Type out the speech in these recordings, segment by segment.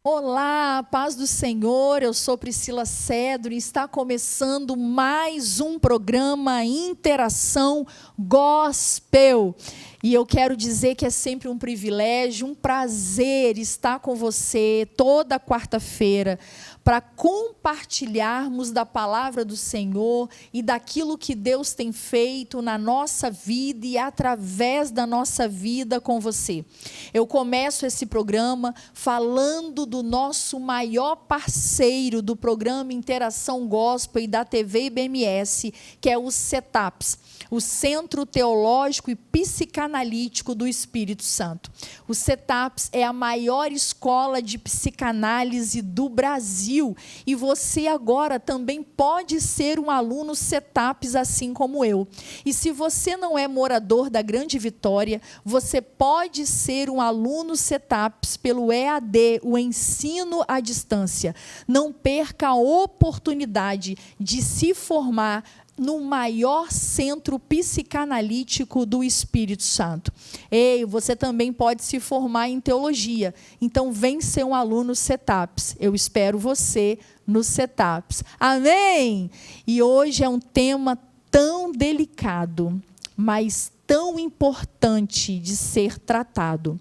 Olá, paz do Senhor, eu sou Priscila Cedro e está começando mais um programa Interação Gospel. E eu quero dizer que é sempre um privilégio, um prazer estar com você toda quarta-feira para compartilharmos da palavra do Senhor e daquilo que Deus tem feito na nossa vida e através da nossa vida com você. Eu começo esse programa falando do nosso maior parceiro do programa Interação Gospel e da TV IBMS, que é o CETAPS, o Centro Teológico e Psicanalítico do Espírito Santo. O CETAPS é a maior escola de psicanálise do Brasil e você agora também pode ser um aluno CETAPS assim como eu. E se você não é morador da Grande Vitória, você pode ser um aluno CETAPS pelo EAD, o ensino à distância. Não perca a oportunidade de se formar no maior centro psicanalítico do Espírito Santo. Ei, você também pode se formar em teologia. Então, vem ser um aluno CETAPS. Eu espero você no CETAPS. Amém? E hoje é um tema tão delicado, mas tão importante de ser tratado.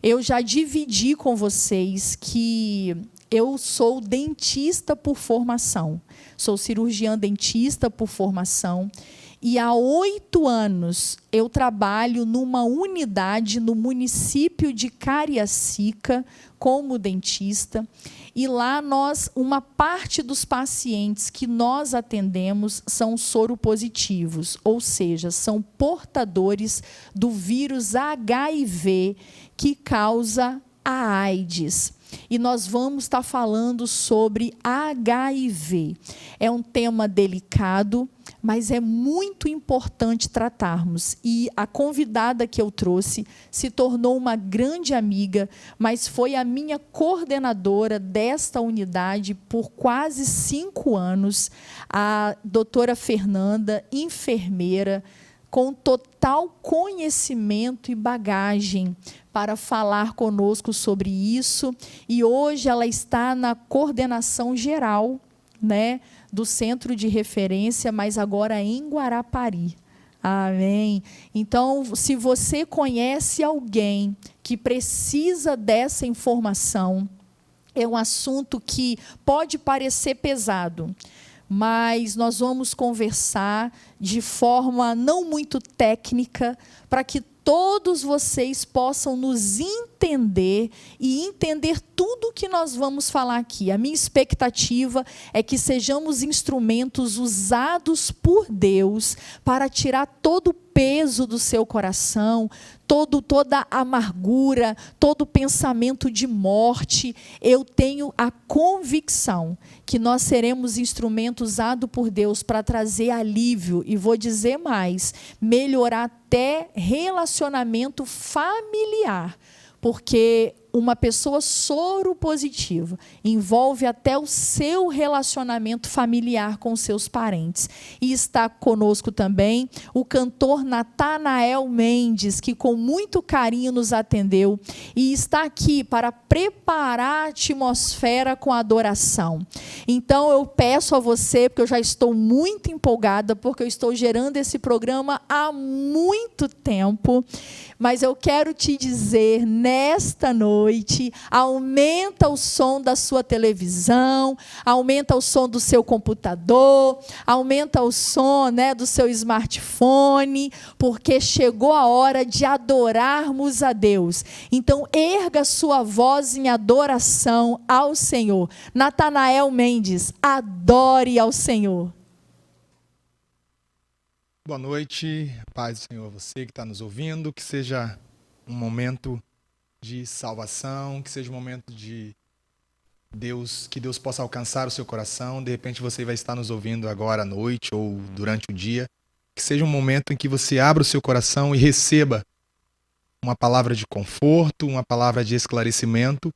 Eu já dividi com vocês que eu sou dentista por formação. Sou cirurgiã dentista por formação. E há 8 anos eu trabalho numa unidade no município de Cariacica como dentista. E lá uma parte dos pacientes que nós atendemos são soropositivos, ou seja, são portadores do vírus HIV que causa a AIDS. E nós vamos estar falando sobre HIV. É um tema delicado, mas é muito importante tratarmos. E a convidada que eu trouxe se tornou uma grande amiga, mas foi a minha coordenadora desta unidade por quase 5 anos, a doutora Fernanda, enfermeira, com total conhecimento e bagagem para falar conosco sobre isso. E hoje ela está na coordenação geral, né, do centro de referência, mas agora em Guarapari. Amém. Então, se você conhece alguém que precisa dessa informação, é um assunto que pode parecer pesado, mas nós vamos conversar de forma não muito técnica, para que todos vocês possam nos entender e entender tudo o que nós vamos falar aqui. A minha expectativa é que sejamos instrumentos usados por Deus para tirar todo o peso do seu coração, toda a amargura, todo pensamento de morte. Eu tenho a convicção que nós seremos instrumentos usados por Deus para trazer alívio, e vou dizer mais, melhorar até relacionamento familiar, porque uma pessoa soropositiva envolve até o seu relacionamento familiar com seus parentes. E está conosco também o cantor Natanael Mendes, que com muito carinho nos atendeu e está aqui para preparar a atmosfera com adoração. Então eu peço a você, porque eu já estou muito empolgada, porque eu estou gerando esse programa há muito tempo, mas eu quero te dizer, nesta noite, aumenta o som da sua televisão, aumenta o som do seu computador, aumenta o som, né, do seu smartphone, porque chegou a hora de adorarmos a Deus. Então, erga sua voz em adoração ao Senhor. Natanael Mendes, adore ao Senhor. Boa noite, paz do Senhor a você que está nos ouvindo, que seja um momento de salvação, que seja um momento de Deus, que Deus possa alcançar o seu coração. De repente você vai estar nos ouvindo agora à noite ou durante o dia, que seja um momento em que você abra o seu coração e receba uma palavra de conforto, uma palavra de esclarecimento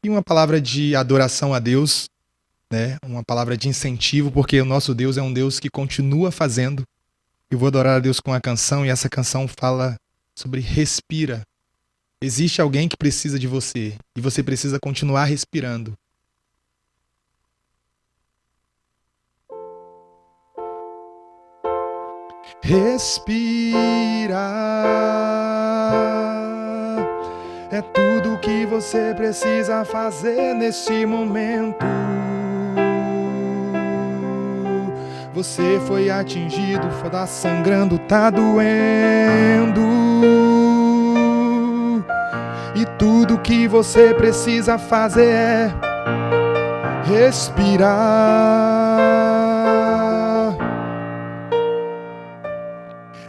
e uma palavra de adoração a Deus, né? Uma palavra de incentivo, porque o nosso Deus é um Deus que continua fazendo. Eu vou adorar a Deus com a canção, e essa canção fala sobre respira. Existe alguém que precisa de você e você precisa continuar respirando. Respira. É tudo o que você precisa fazer nesse momento. Você foi atingido, tá sangrando, tá doendo. E tudo que você precisa fazer é respirar.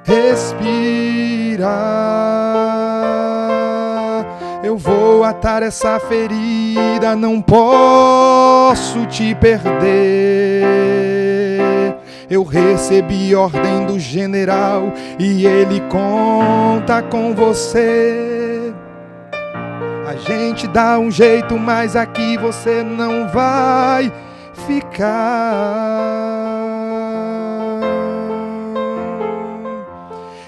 Respirar. Eu vou atar essa ferida, não posso te perder. Eu recebi ordem do general e ele conta com você. A gente dá um jeito, mas aqui você não vai ficar.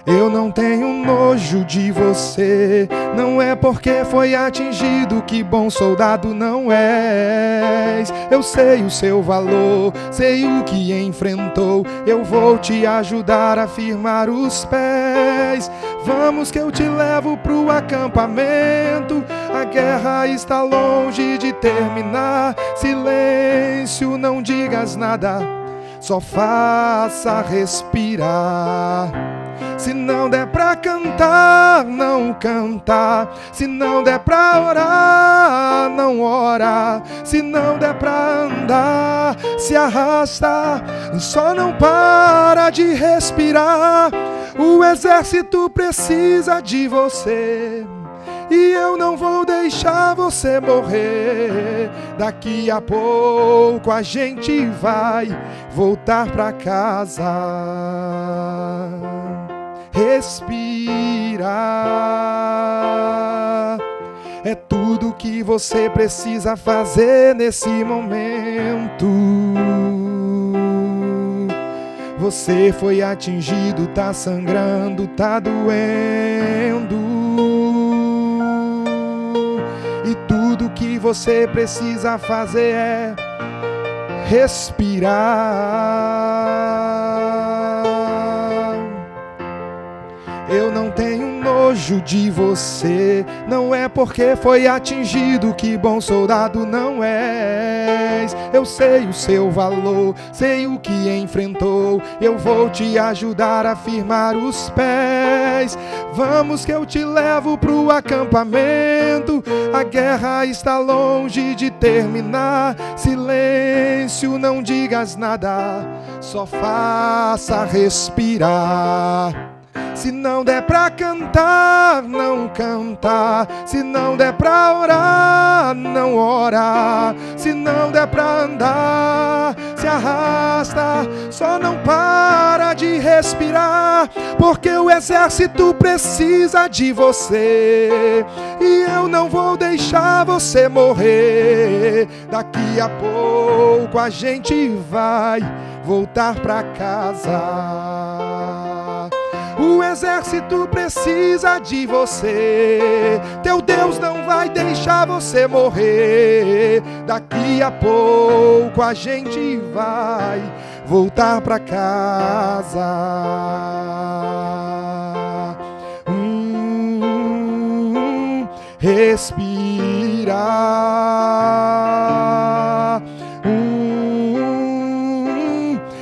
Eu não tenho nojo de você, não é porque foi atingido que bom soldado não és. Eu sei o seu valor, sei o que enfrentou, eu vou te ajudar a firmar os pés. Vamos que eu te levo pro acampamento, a guerra está longe de terminar. Silêncio, não digas nada, só faça respirar. Se não der pra cantar, não cantar. Se não der pra orar, não orar. Se não der pra andar, se arrasta. Só não para de respirar. O exército precisa de você e eu não vou deixar você morrer. Daqui a pouco a gente vai voltar pra casa. Respirar é tudo que você precisa fazer nesse momento. Você foi atingido, tá sangrando, tá doendo. E tudo que você precisa fazer é respirar. Eu não tenho nojo de você, não é porque foi atingido que bom soldado não és. Eu sei o seu valor, sei o que enfrentou, eu vou te ajudar a firmar os pés. Vamos que eu te levo pro acampamento, a guerra está longe de terminar. Silêncio, não digas nada, só faça respirar. Se não der pra cantar, não cantar. Se não der pra orar, não orar. Se não der pra andar, se arrasta. Só não para de respirar, porque o exército precisa de você e eu não vou deixar você morrer. Daqui a pouco a gente vai voltar pra casa. O exército precisa de você. Teu Deus não vai deixar você morrer. Daqui a pouco a gente vai voltar pra casa. Respirar.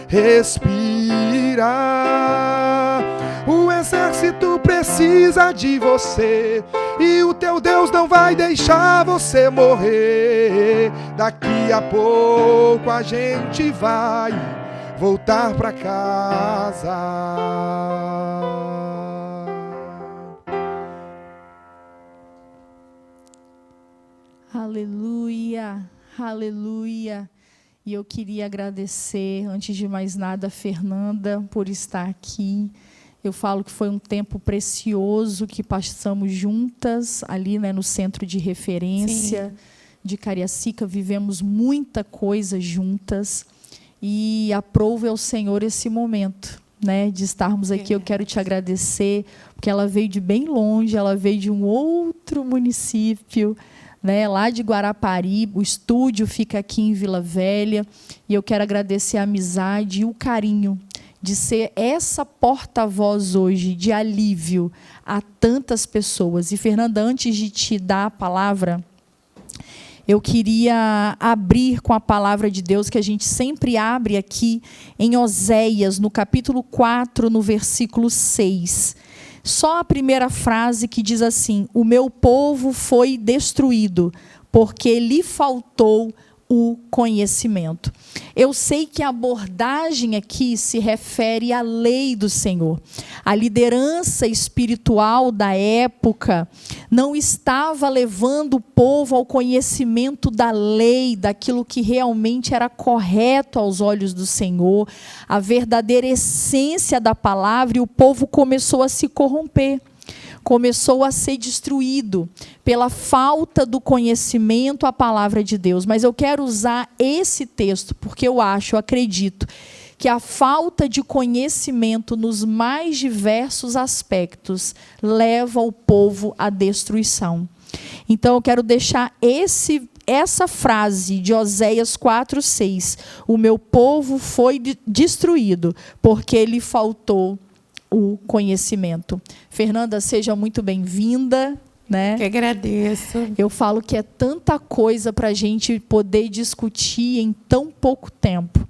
Respirar. O exército precisa de você e o teu Deus não vai deixar você morrer. Daqui a pouco a gente vai voltar pra casa. Aleluia, aleluia. E eu queria agradecer, antes de mais nada, a Fernanda por estar aqui. Eu falo que foi um tempo precioso que passamos juntas ali, né, no centro de referência. Sim. De Cariacica, vivemos muita coisa juntas e aprove ao Senhor esse momento, né, de estarmos aqui. Eu quero te agradecer, porque ela veio de bem longe, ela veio de um outro município, né, lá de Guarapari. O estúdio fica aqui em Vila Velha, e eu quero agradecer a amizade e o carinho de ser essa porta-voz hoje de alívio a tantas pessoas. E, Fernanda, antes de te dar a palavra, eu queria abrir com a palavra de Deus, que a gente sempre abre aqui em Oséias, no capítulo 4, no versículo 6. Só a primeira frase que diz assim: o meu povo foi destruído, porque lhe faltou o conhecimento. Eu sei que a abordagem aqui se refere à lei do Senhor. A liderança espiritual da época não estava levando o povo ao conhecimento da lei, daquilo que realmente era correto aos olhos do Senhor, a verdadeira essência da palavra, e o povo começou a se corromper. Começou a ser destruído pela falta do conhecimento à palavra de Deus. Mas eu quero usar esse texto porque eu acredito, que a falta de conhecimento nos mais diversos aspectos leva o povo à destruição. Então eu quero deixar essa frase de Oséias 4:6. O meu povo foi destruído porque lhe faltou o conhecimento. Fernanda, seja muito bem-vinda, né? Que agradeço. Eu falo que é tanta coisa para a gente poder discutir em tão pouco tempo,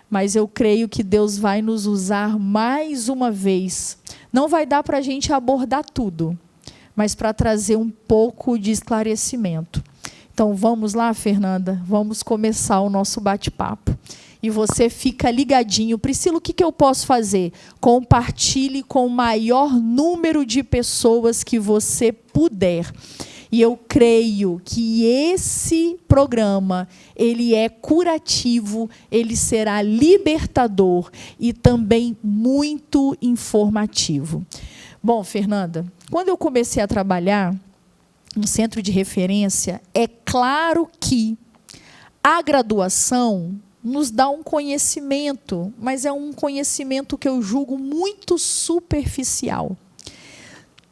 mas eu creio que Deus vai nos usar mais uma vez. Não vai dar para a gente abordar tudo, mas para trazer um pouco de esclarecimento. Então vamos lá, Fernanda, vamos começar o nosso bate-papo. E você fica ligadinho. Priscila, o que eu posso fazer? Compartilhe com o maior número de pessoas que você puder. E eu creio que esse programa, ele é curativo, ele será libertador e também muito informativo. Bom, Fernanda, quando eu comecei a trabalhar no centro de referência, é claro que a graduação nos dá um conhecimento, mas é um conhecimento que eu julgo muito superficial.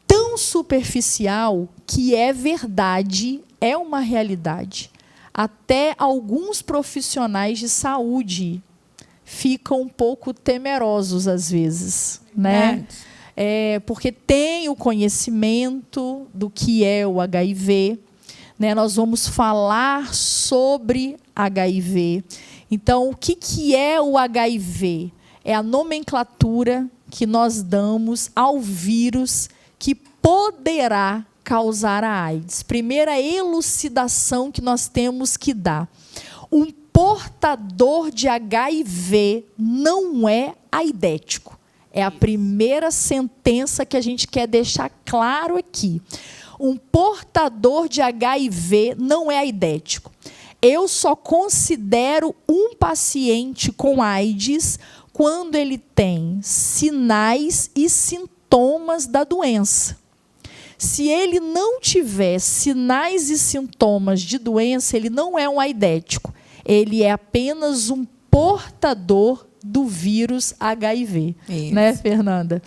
Tão superficial que é verdade, é uma realidade. Até alguns profissionais de saúde ficam um pouco temerosos às vezes, né? Porque tem o conhecimento do que é o HIV, né? Nós vamos falar sobre HIV. Então, o que é o HIV? É a nomenclatura que nós damos ao vírus que poderá causar a AIDS. Primeira elucidação que nós temos que dar. Um portador de HIV não é aidético. É a primeira sentença que a gente quer deixar claro aqui. Um portador de HIV não é aidético. Eu só considero um paciente com AIDS quando ele tem sinais e sintomas da doença. Se ele não tiver sinais e sintomas de doença, ele não é um aidético. Ele é apenas um portador do vírus HIV. Isso. Né, Fernanda?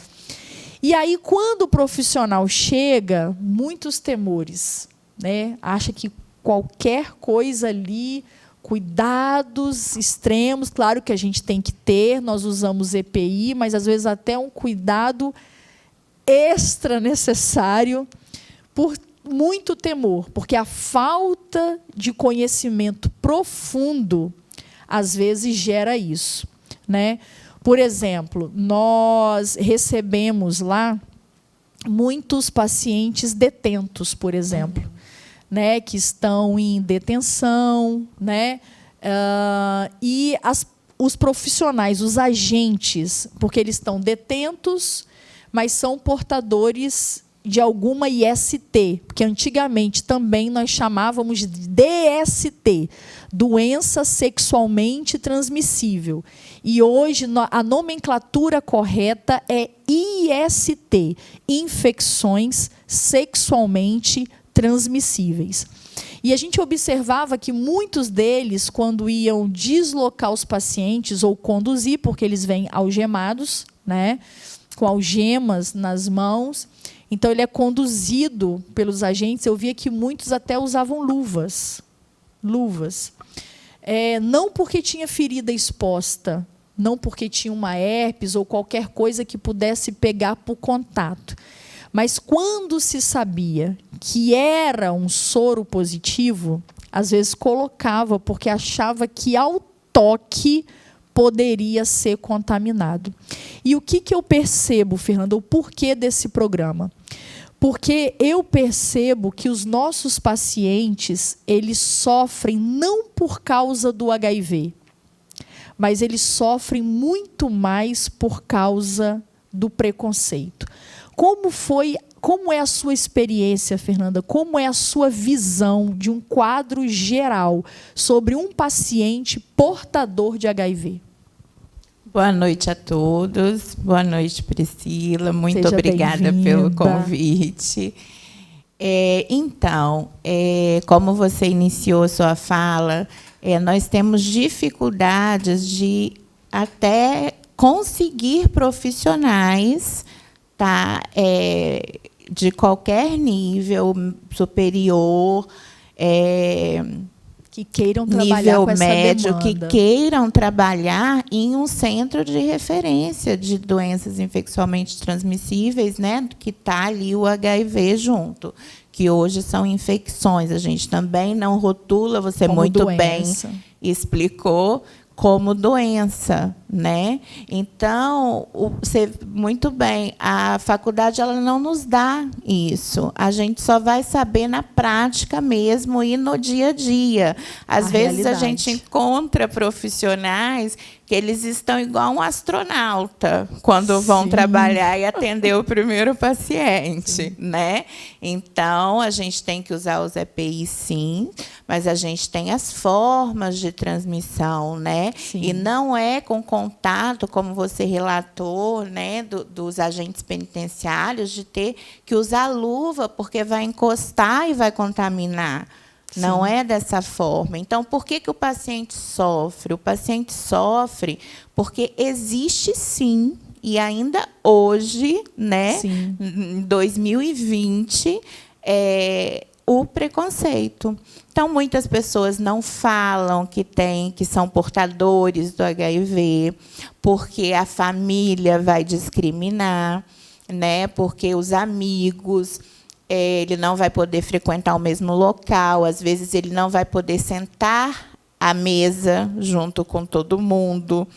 E aí, quando o profissional chega, muitos temores, né? Acha que qualquer coisa ali, cuidados extremos, claro que a gente tem que ter, nós usamos EPI, mas às vezes até um cuidado extra necessário, por muito temor, porque a falta de conhecimento profundo, às vezes, gera isso, né? Por exemplo, nós recebemos lá muitos pacientes detentos, por exemplo, né, que estão em detenção, né, e os profissionais, os agentes, porque eles estão detentos, mas são portadores de alguma IST, porque antigamente também nós chamávamos de DST, doença sexualmente transmissível. E hoje a nomenclatura correta é IST, infecções sexualmente transmissíveis. E a gente observava que muitos deles, quando iam deslocar os pacientes ou conduzir, porque eles vêm algemados, né? Com algemas nas mãos. Então, ele é conduzido pelos agentes. Eu via que muitos até usavam luvas. Não porque tinha ferida exposta, não porque tinha uma herpes ou qualquer coisa que pudesse pegar por contato. Mas, quando se sabia que era um soro positivo, às vezes colocava, porque achava que, ao toque, poderia ser contaminado. E o que eu percebo, Fernanda, o porquê desse programa? Porque eu percebo que os nossos pacientes, eles sofrem não por causa do HIV, mas eles sofrem muito mais por causa do preconceito. Como é a sua experiência, Fernanda? Como é a sua visão de um quadro geral sobre um paciente portador de HIV? Boa noite a todos. Boa noite, Priscila. Muito Seja obrigada pelo convite. Então, como você iniciou sua fala, nós temos dificuldades de até conseguir profissionais, tá, de qualquer nível superior, que queiram trabalhar nível com essa médio, demanda. que queiram trabalhar em um centro de referência de doenças infecciosamente transmissíveis, né, que está ali o HIV junto, que hoje são infecções. A gente também não rotula, você como muito doença. Bem explicou, como doença, né? Então, você muito bem, a faculdade ela não nos dá isso. A gente só vai saber na prática mesmo e no dia a dia. Às vezes a gente encontra profissionais que eles estão igual um astronauta quando vão trabalhar e atender o primeiro paciente, né? Então, a gente tem que usar os EPIs, sim, mas a gente tem as formas de transmissão, né? Sim. E não é com contato, como você relatou, né, dos agentes penitenciários, de ter que usar luva, porque vai encostar e vai contaminar. Sim. Não é dessa forma. Então, por que o paciente sofre? O paciente sofre porque existe, sim, e ainda hoje, né, em 2020, o preconceito. Então, muitas pessoas não falam que são portadores do HIV, porque a família vai discriminar, né, porque os amigos... ele não vai poder frequentar o mesmo local, às vezes ele não vai poder sentar à mesa junto com todo mundo,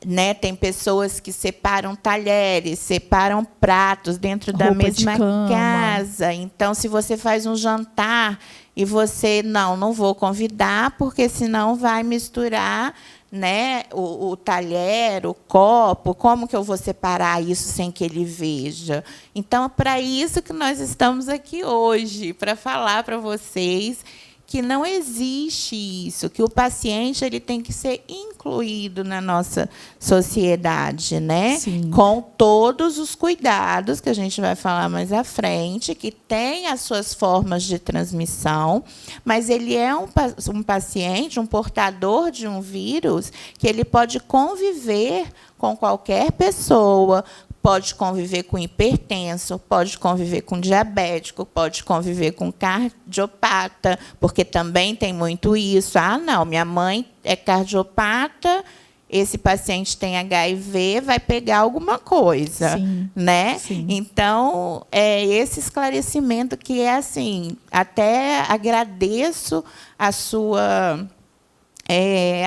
né? Tem pessoas que separam talheres, separam pratos dentro da mesma casa. Então, se você faz um jantar e você não vou convidar, porque senão vai misturar, né, o talher, o copo, como que eu vou separar isso sem que ele veja? Então, é para isso que nós estamos aqui hoje, para falar para vocês que não existe isso, que o paciente ele tem que ser incluído na nossa sociedade, né? Sim. Com todos os cuidados que a gente vai falar mais à frente, que tem as suas formas de transmissão, mas ele é um paciente, um portador de um vírus que ele pode conviver com qualquer pessoa, pode conviver com hipertenso, pode conviver com diabético, pode conviver com cardiopata, porque também tem muito isso. Ah, não, minha mãe é cardiopata, esse paciente tem HIV, vai pegar alguma coisa, sim, né? Sim. Então, esse esclarecimento que é assim, até agradeço a sua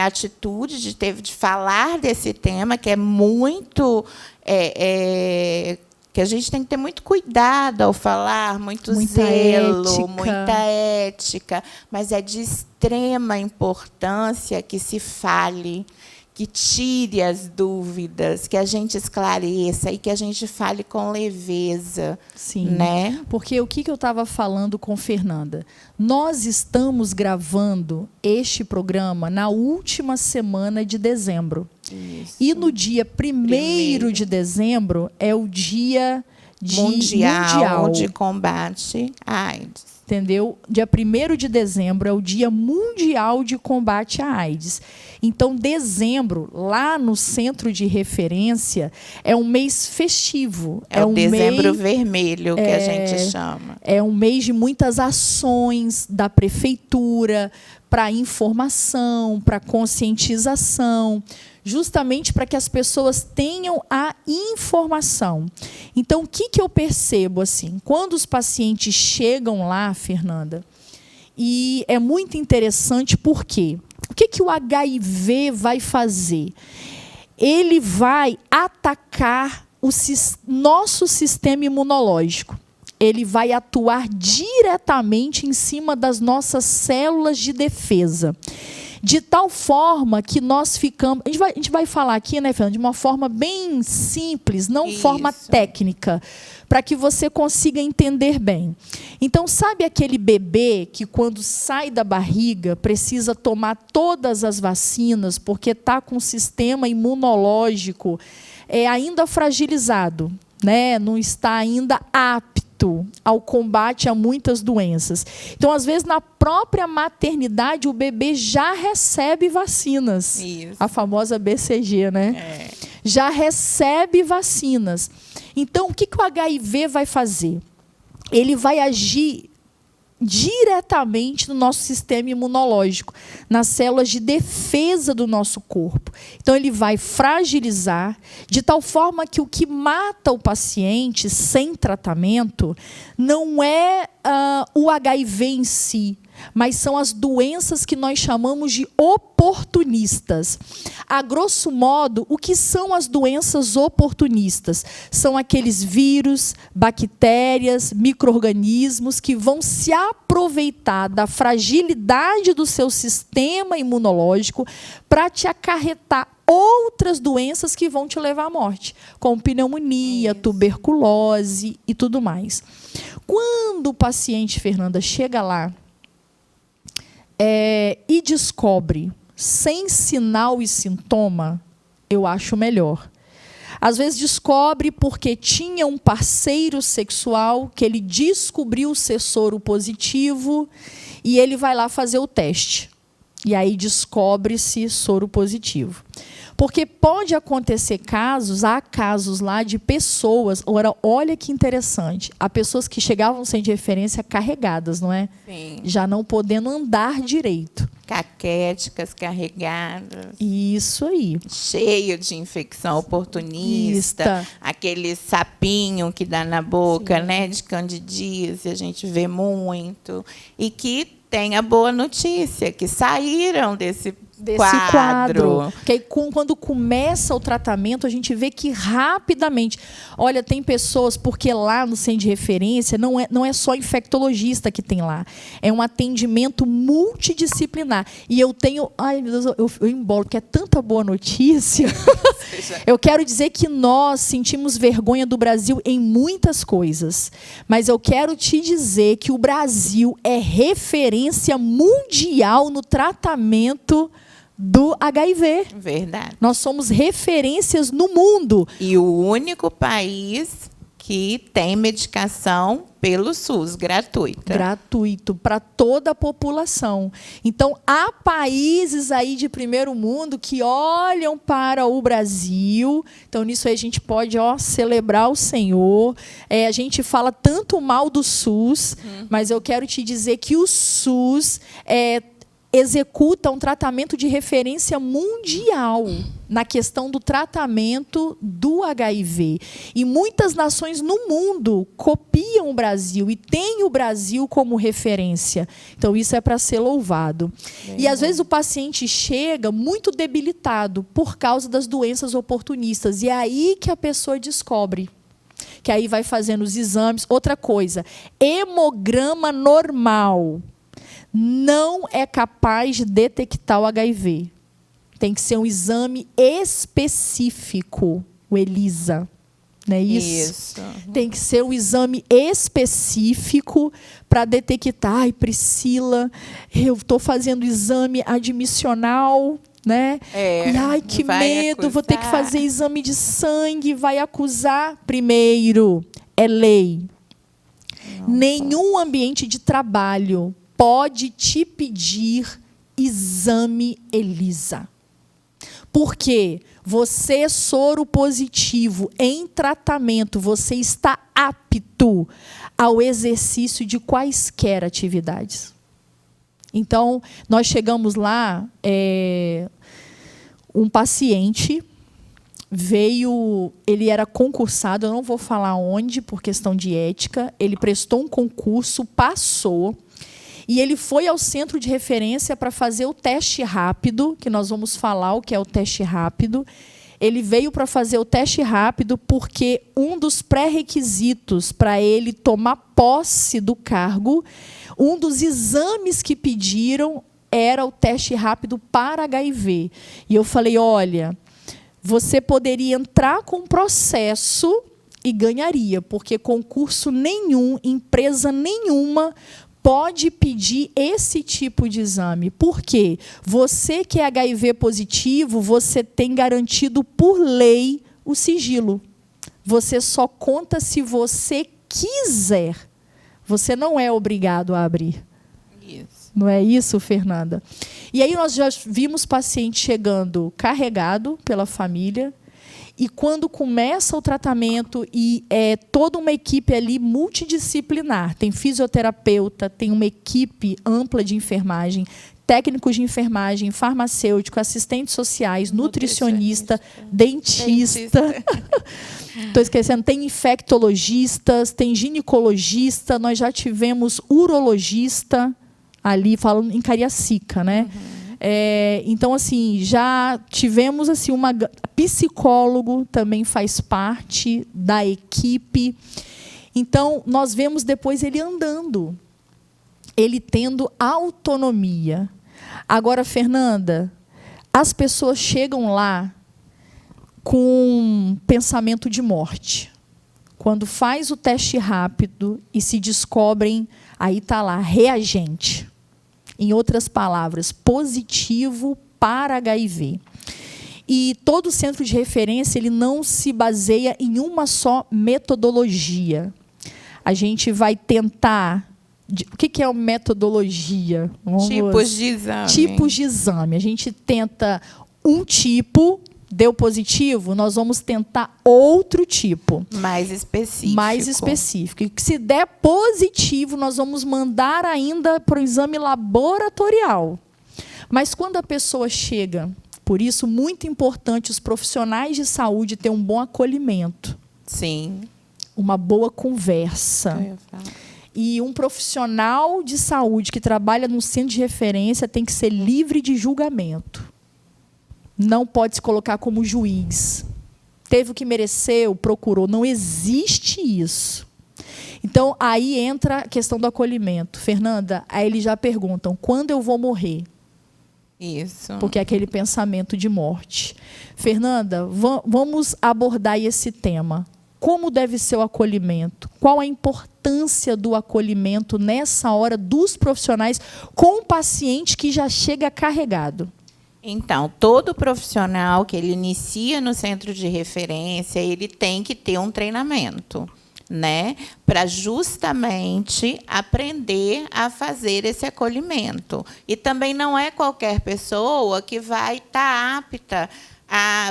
atitude de falar desse tema, que é muito... que a gente tem que ter muito cuidado ao falar, muita zelo, ética. muita ética, mas é de extrema importância que se fale, que tire as dúvidas, que a gente esclareça e que a gente fale com leveza. Sim, né? Porque o que eu estava falando com Fernanda? Nós estamos gravando este programa na última semana de dezembro. Isso. E no dia 1º de dezembro é o dia mundial de combate à AIDS. Entendeu? Dia 1º de dezembro é o Dia Mundial de Combate à AIDS. Então, dezembro, lá no Centro de Referência, é um mês festivo. É o dezembro vermelho, que a gente chama. É um mês de muitas ações da prefeitura para informação, para conscientização, justamente para que as pessoas tenham a informação. Então, o que eu percebo assim? Quando os pacientes chegam lá, Fernanda, e é muito interessante porque o que o HIV vai fazer? Ele vai atacar o nosso sistema imunológico. Ele vai atuar diretamente em cima das nossas células de defesa. De tal forma que nós ficamos... A gente vai falar aqui, né, Fernanda, de uma forma bem simples, não forma técnica, para que você consiga entender bem. Então, sabe aquele bebê que, quando sai da barriga, precisa tomar todas as vacinas porque está com o sistema imunológico ainda fragilizado, né? Não está ainda apto ao combate a muitas doenças. Então, às vezes, na própria maternidade, o bebê já recebe vacinas. Isso. A famosa BCG, né? Já recebe vacinas. Então, o que o HIV vai fazer? Ele vai agir diretamente no nosso sistema imunológico, nas células de defesa do nosso corpo. Então, ele vai fragilizar, de tal forma que o que mata o paciente sem tratamento não é o HIV em si, mas são as doenças que nós chamamos de oportunistas. A grosso modo, o que são as doenças oportunistas? São aqueles vírus, bactérias, micro-organismos que vão se aproveitar da fragilidade do seu sistema imunológico para te acarretar outras doenças que vão te levar à morte, como pneumonia, tuberculose e tudo mais. Quando o paciente, Fernanda, chega lá e descobre sem sinal e sintoma, eu acho melhor. Às vezes descobre porque tinha um parceiro sexual que ele descobriu ser soro positivo e ele vai lá fazer o teste. E aí descobre-se soro positivo. Porque pode acontecer há casos lá de pessoas, olha que interessante, há pessoas que chegavam sem de referência carregadas, não é? Sim. Já não podendo andar direito. Caquéticas carregadas. Isso aí. Cheio de infecção oportunista. Aquele sapinho que dá na boca, né, de candidíase, a gente vê muito. E que tem a boa notícia, que saíram desse quadro. Que aí, quando começa o tratamento, a gente vê que rapidamente... Olha, tem pessoas, porque lá no centro de referência não é só infectologista que tem lá. É um atendimento multidisciplinar. E eu tenho... Ai, meu Deus, eu embolo, porque é tanta boa notícia. Eu quero dizer que nós sentimos vergonha do Brasil em muitas coisas. Mas eu quero te dizer que o Brasil é referência mundial no tratamento do HIV. Verdade. Nós somos referências no mundo. E o único país que tem medicação pelo SUS, gratuita. Gratuito, para toda a população. Então, há países aí de primeiro mundo que olham para o Brasil. Então, nisso aí a gente pode celebrar o Senhor. A gente fala tanto mal do SUS, mas eu quero te dizer que o SUS executa um tratamento de referência mundial na questão do tratamento do HIV. E muitas nações no mundo copiam o Brasil e têm o Brasil como referência. Então, isso é para ser louvado. E, às vezes, o paciente chega muito debilitado por causa das doenças oportunistas. E é aí que a pessoa descobre. Que aí vai fazendo os exames. Outra coisa, hemograma normal não é capaz de detectar o HIV. Tem que ser um exame específico, o ELISA. Não é isso? Tem que ser um exame específico para detectar. Ai, Priscila, eu estou fazendo exame admissional, né? E, ai, que medo, vou ter que fazer exame de sangue, vai acusar. Primeiro, é lei. Nenhum ambiente de trabalho pode te pedir exame ELISA. Porque você, soro positivo, em tratamento, você está apto ao exercício de quaisquer atividades. Então, nós chegamos lá, um paciente veio, ele era concursado, eu não vou falar onde, por questão de ética, ele prestou um concurso, passou, e ele foi ao centro de referência para fazer o teste rápido, que nós vamos falar o que é o teste rápido. Ele veio para fazer o teste rápido porque um dos pré-requisitos para ele tomar posse do cargo, um dos exames que pediram era o teste rápido para HIV. E eu falei, olha, você poderia entrar com processo e ganharia, porque concurso nenhum, empresa nenhuma pode pedir esse tipo de exame. Por quê? Você que é HIV positivo, você tem garantido por lei o sigilo. Você só conta se você quiser. Você não é obrigado a abrir. Isso. Não é isso, Fernanda? E aí nós já vimos paciente chegando carregado pela família, e quando começa o tratamento, e é toda uma equipe ali multidisciplinar, tem fisioterapeuta, tem uma equipe ampla de enfermagem, técnicos de enfermagem, farmacêutico, assistentes sociais, nutricionista, dentista. Estou esquecendo, tem infectologistas, tem ginecologista, nós já tivemos urologista ali, falando em Cariacica, né? Então, assim, já tivemos assim, uma psicólogo também faz parte da equipe. Então, nós vemos depois ele andando, ele tendo autonomia. Agora, Fernanda, as pessoas chegam lá com um pensamento de morte. Quando faz o teste rápido e se descobrem, aí está lá, reagente. Em outras palavras, positivo para HIV. E todo centro de referência ele não se baseia em uma só metodologia. A gente vai tentar... O que é uma metodologia? Tipos de exame. Tipos de exame. A gente tenta um tipo, deu positivo, nós vamos tentar outro tipo. Mais específico. Mais específico. E se der positivo, nós vamos mandar ainda para o exame laboratorial. Mas quando a pessoa chega, por isso, muito importante os profissionais de saúde ter um bom acolhimento. Sim. Uma boa conversa. E um profissional de saúde que trabalha num centro de referência tem que ser livre de julgamento. Não pode se colocar como juiz. Teve o que mereceu, procurou. Não existe isso. Então, aí entra a questão do acolhimento. Fernanda, aí eles já perguntam, quando eu vou morrer? Isso. Porque é aquele pensamento de morte. Fernanda, vamos abordar esse tema. Como deve ser o acolhimento? Qual a importância do acolhimento nessa hora dos profissionais com o paciente que já chega carregado? Então, todo profissional que ele inicia no centro de referência, ele tem que ter um treinamento, né, para justamente aprender a fazer esse acolhimento. E também não é qualquer pessoa que vai estar apta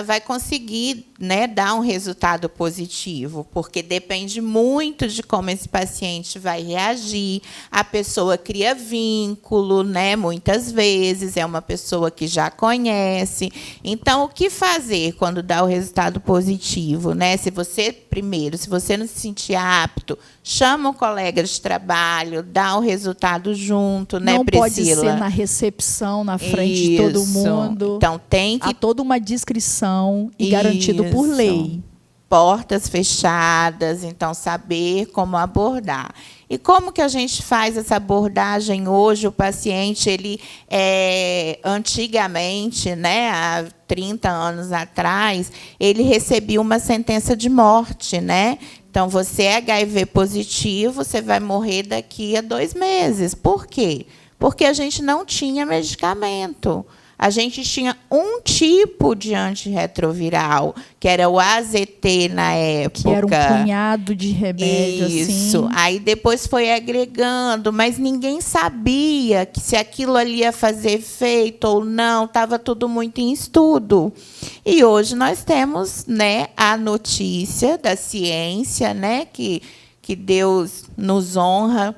vai conseguir, né, dar um resultado positivo, porque depende muito de como esse paciente vai reagir. A pessoa cria vínculo, né, muitas vezes, é uma pessoa que já conhece. Então, o que fazer quando dá o resultado positivo? Né? Se você não se sentir apto, chama um colega de trabalho, dá o resultado junto, né, não Priscila? Pode ser na recepção, na frente de todo mundo. Então, tem que... Há toda uma descrição e garantido por lei. Portas fechadas, então, saber como abordar. E como que a gente faz essa abordagem hoje? O paciente, ele antigamente, né, há 30 anos atrás, ele recebia uma sentença de morte, né? Então, você é HIV positivo, você vai morrer daqui a 2 meses. Por quê? Porque a gente não tinha medicamento. a gente tinha um tipo de antirretroviral, que era o AZT na época. Que era um punhado de remédio, Isso. assim. Aí depois foi agregando, mas ninguém sabia que se aquilo ali ia fazer efeito ou não, estava tudo muito em estudo. E hoje nós temos, né, a notícia da ciência, né, que Deus nos honra,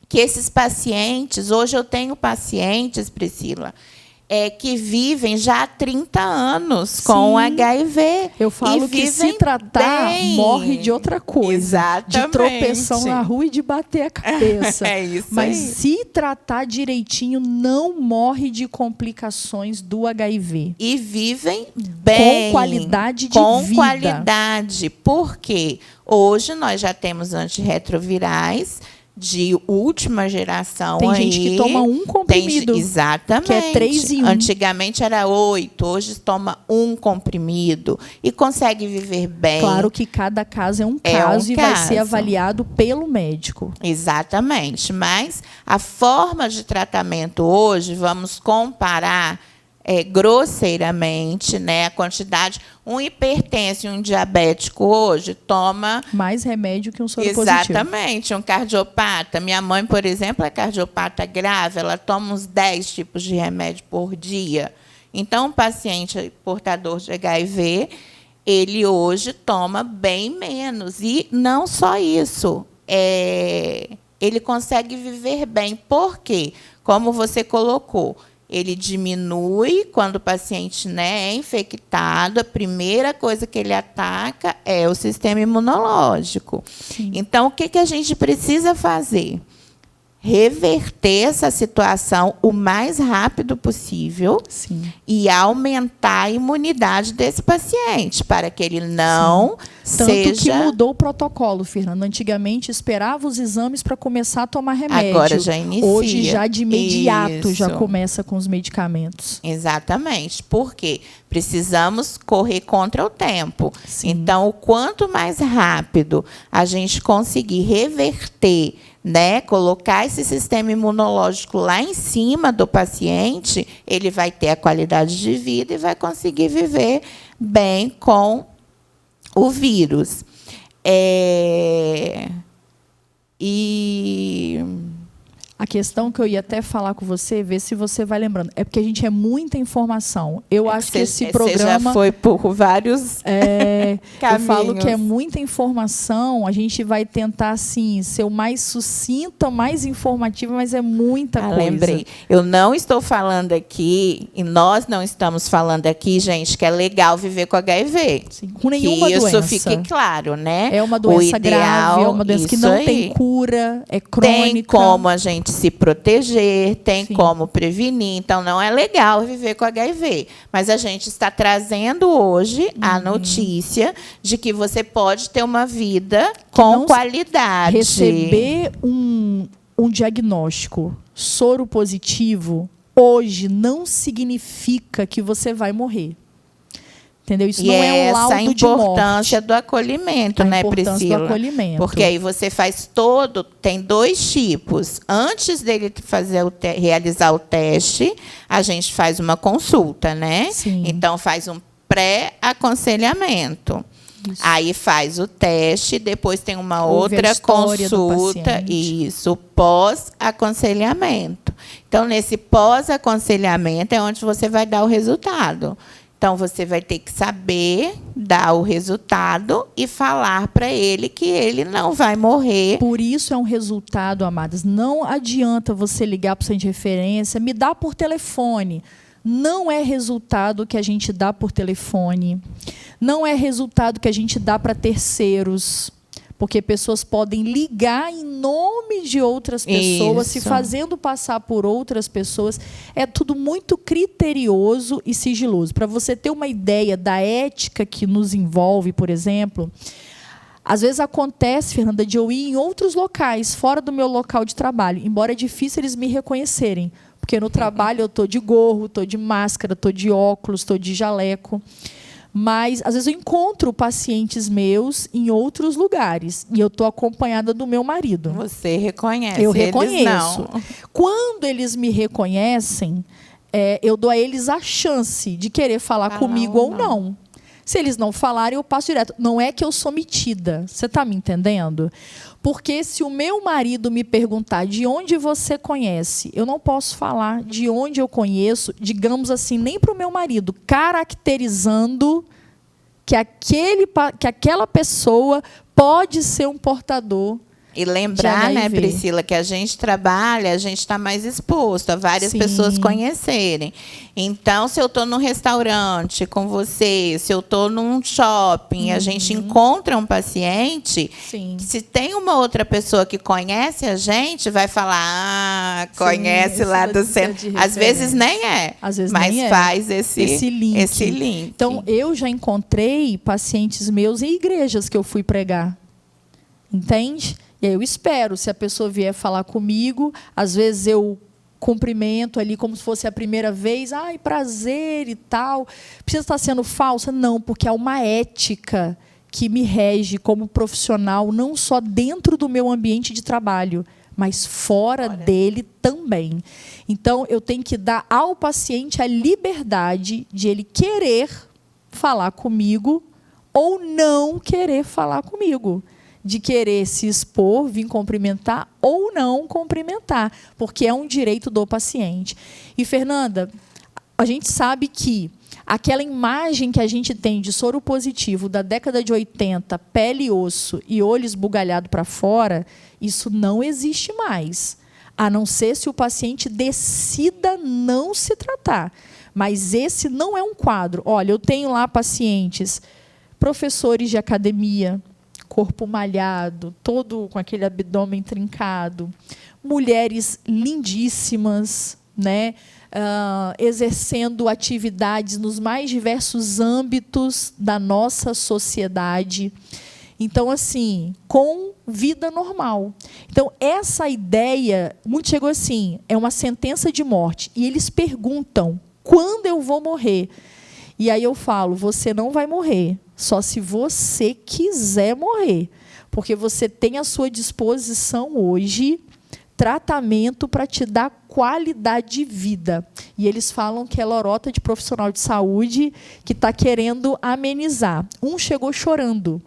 que esses pacientes, hoje eu tenho pacientes, Priscila, que vivem já há 30 anos com HIV. Eu falo que se tratar, morre de outra coisa. Exatamente. De tropeção na rua e de bater a cabeça. É isso. Mas aí. se tratar direitinho, não morre de complicações do HIV. E vivem bem. Com qualidade de com vida. Com qualidade. Por quê? Hoje nós já temos antirretrovirais de última geração. Tem aí. gente que toma um comprimido. Exatamente. Que é 3 em 1. Antigamente era 8, hoje toma um comprimido e consegue viver bem. Claro que cada caso é um caso e vai ser avaliado pelo médico. Exatamente. Mas a forma de tratamento hoje, vamos comparar grosseiramente, né, a quantidade. Um hipertenso e um diabético hoje toma mais remédio que um soro positivo. Exatamente, um cardiopata. Minha mãe, por exemplo, é cardiopata grave, ela toma uns 10 tipos de remédio por dia. Então, um paciente portador de HIV, ele hoje toma bem menos. E não só isso, ele consegue viver bem. Por quê? Como você colocou, ele diminui quando o paciente, né, é infectado. A primeira coisa que ele ataca é o sistema imunológico. Sim. Então, o que a gente precisa fazer? Reverter essa situação o mais rápido possível. Sim. E aumentar a imunidade desse paciente, para que ele não seja... Tanto que mudou o protocolo, Fernanda. Antigamente, esperava os exames para começar a tomar remédio. Agora já inicia. Hoje, já de imediato, já Isso. começa com os medicamentos. Exatamente. Por quê? Precisamos correr contra o tempo. Sim. Então, o quanto mais rápido a gente conseguir reverter, né, colocar esse sistema imunológico lá em cima do paciente, ele vai ter a qualidade de vida e vai conseguir viver bem com o vírus. A questão que eu ia até falar com você, ver se você vai lembrando, é porque a gente é muita informação. Eu acho que esse programa... Você já foi por vários eu falo que é muita informação, a gente vai tentar, assim, ser o mais sucinta, mais informativa, mas é muita coisa. Lembrei. Eu não estou falando aqui, e nós não estamos falando aqui, gente, que é legal viver com HIV. Sim, com nenhuma que doença. Isso fique claro, né? É uma doença grave, é uma doença que não tem cura, é crônica. Tem como a gente se proteger, tem Sim. como prevenir. Então, não é legal viver com HIV. Mas a gente está trazendo hoje a notícia de que você pode ter uma vida com qualidade. Receber um diagnóstico soro positivo hoje não significa que você vai morrer. Entendeu? Isso não é um laudo de morte. Essa importância do acolhimento, né, Priscila? Do acolhimento. Porque aí você faz tem 2 tipos. Antes dele realizar o teste, a gente faz uma consulta, né? Sim. Então, faz um pré-aconselhamento. Aí faz o teste, depois tem uma outra consulta, isso, pós-aconselhamento. Então, nesse pós-aconselhamento é onde você vai dar o resultado. Então, você vai ter que saber dar o resultado e falar para ele que ele não vai morrer. Por isso é um resultado, amadas. Não adianta você ligar para o centro de referência, me dá por telefone. Não é resultado que a gente dá por telefone. Não é resultado que a gente dá para terceiros. Porque pessoas podem ligar em nome de outras pessoas, se fazendo passar por outras pessoas. É tudo muito criterioso e sigiloso. Para você ter uma ideia da ética que nos envolve, por exemplo, às vezes acontece, Fernanda, de eu ir em outros locais, fora do meu local de trabalho, embora é difícil eles me reconhecerem. Porque no trabalho eu estou de gorro, estou de máscara, estou de óculos, estou de jaleco. Mas, às vezes, eu encontro pacientes meus em outros lugares. E eu estou acompanhada do meu marido. Você reconhece? Eu reconheço. Eles não. Quando eles me reconhecem, eu dou a eles a chance de querer falar comigo ou não. Se eles não falarem, eu passo direto. Não é que eu sou metida. Você está me entendendo? Porque se o meu marido me perguntar de onde você conhece, eu não posso falar de onde eu conheço, digamos assim, nem para o meu marido, caracterizando que aquela pessoa pode ser um portador. E lembrar, né, Priscila, que a gente trabalha, a gente está mais exposto a várias pessoas conhecerem. Então, se eu estou num restaurante com você, se eu estou num shopping, a gente encontra um paciente, se tem uma outra pessoa que conhece a gente, vai falar, conhece lá do centro. Às vezes nem é, mas faz esse link. Então, eu já encontrei pacientes meus em igrejas que eu fui pregar. Entende? E aí eu espero, se a pessoa vier falar comigo, às vezes eu cumprimento ali como se fosse a primeira vez, ai, prazer e tal. Precisa estar sendo falsa? Não, porque há uma ética que me rege como profissional, não só dentro do meu ambiente de trabalho, mas fora dele também. Então, eu tenho que dar ao paciente a liberdade de ele querer falar comigo ou não querer falar comigo. De querer se expor, vir cumprimentar ou não cumprimentar, porque é um direito do paciente. E, Fernanda, a gente sabe que aquela imagem que a gente tem de soro positivo da década de 80, pele e osso e olho esbugalhado para fora, isso não existe mais, a não ser se o paciente decida não se tratar. Mas esse não é um quadro. Olha, eu tenho lá pacientes, professores de academia, corpo malhado, todo com aquele abdômen trincado, mulheres lindíssimas, né? Exercendo atividades nos mais diversos âmbitos da nossa sociedade. Então, assim, com vida normal. Então, essa ideia, muito chegou assim, é uma sentença de morte. E eles perguntam, quando eu vou morrer? E aí eu falo, você não vai morrer, só se você quiser morrer. Porque você tem à sua disposição hoje tratamento para te dar qualidade de vida. E eles falam que é lorota de profissional de saúde que está querendo amenizar. Um chegou chorando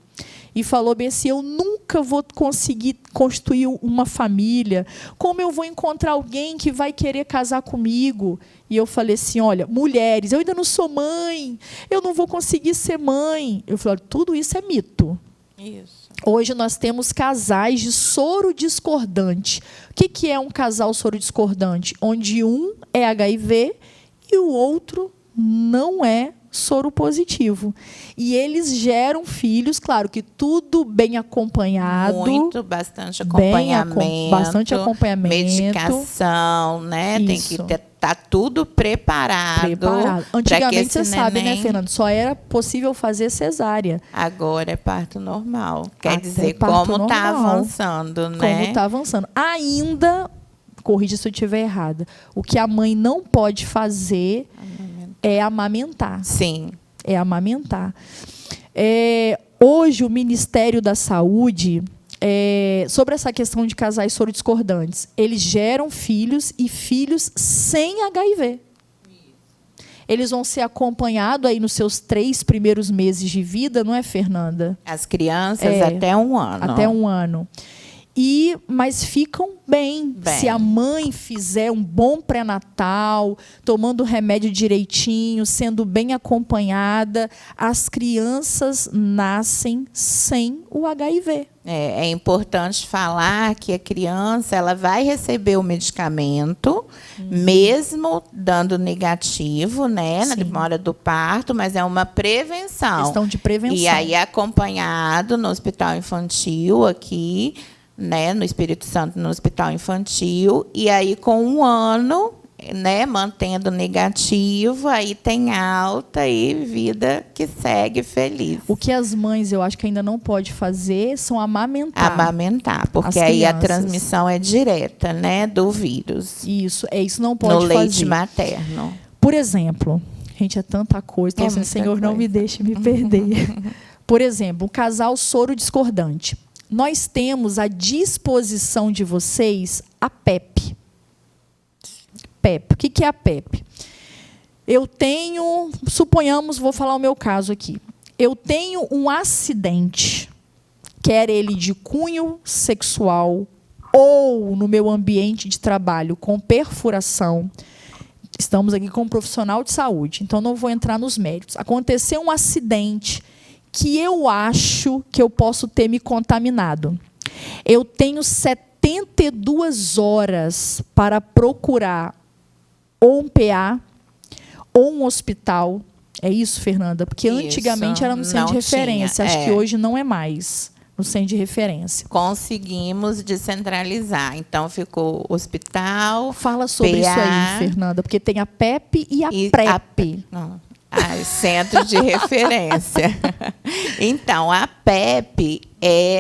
e falou bem assim, eu nunca vou conseguir construir uma família. Como eu vou encontrar alguém que vai querer casar comigo? E eu falei assim, olha, mulheres, eu ainda não sou mãe, eu não vou conseguir ser mãe. Eu falei, tudo isso é mito. Isso. Hoje nós temos casais de soro discordante. O que é um casal soro discordante? Onde um é HIV e o outro não é soro positivo. E eles geram filhos, claro que tudo bem acompanhado. Bastante acompanhamento. Bastante acompanhamento. Medicação, né? Isso. Tem que estar tudo preparado. Antigamente, você sabe, né, Fernando? Só era possível fazer cesárea. Agora é parto normal. Quer dizer, como está avançando, né? Como está avançando. Ainda, corrija se eu estiver errada, o que a mãe não pode fazer é amamentar. Sim. É amamentar. Hoje, o Ministério da Saúde, sobre essa questão de casais sorodiscordantes, eles geram filhos e filhos sem HIV. Eles vão ser acompanhados aí nos seus 3 primeiros meses de vida, não é, Fernanda? As crianças até 1 ano. Até 1 ano. Mas ficam bem. Se a mãe fizer um bom pré-natal, tomando o remédio direitinho, sendo bem acompanhada, as crianças nascem sem o HIV. É importante falar que a criança ela vai receber o medicamento, mesmo dando negativo, né, na hora do parto, mas é uma prevenção. Questão de prevenção. E aí acompanhado no hospital infantil aqui, né, no Espírito Santo, no hospital infantil, e aí com 1 ano, né, mantendo negativo, aí tem alta e vida que segue feliz. O que as mães, eu acho que ainda não pode fazer, são amamentar. Amamentar, porque aí a transmissão é direta, né, do vírus. Isso não pode fazer. No leite materno. Por exemplo, gente, é tanta coisa, então, assim, Senhor, não me deixe me perder. Por exemplo, um casal soro discordante. Nós temos à disposição de vocês a PEP. PEP. O que é a PEP? Eu tenho, suponhamos, vou falar o meu caso aqui. Eu tenho um acidente, quer ele de cunho sexual ou no meu ambiente de trabalho com perfuração. Estamos aqui com um profissional de saúde, então não vou entrar nos méritos. Aconteceu um acidente que eu acho que eu posso ter me contaminado. Eu tenho 72 horas para procurar ou um PA ou um hospital. É isso, Fernanda? Porque Isso, antigamente era no centro de referência. Acho que hoje não é mais no centro de referência. Conseguimos descentralizar. Então, ficou hospital. Fala sobre PA, isso aí, Fernanda, porque tem a PEP e a PrEP. Centro de referência. Então, a PEP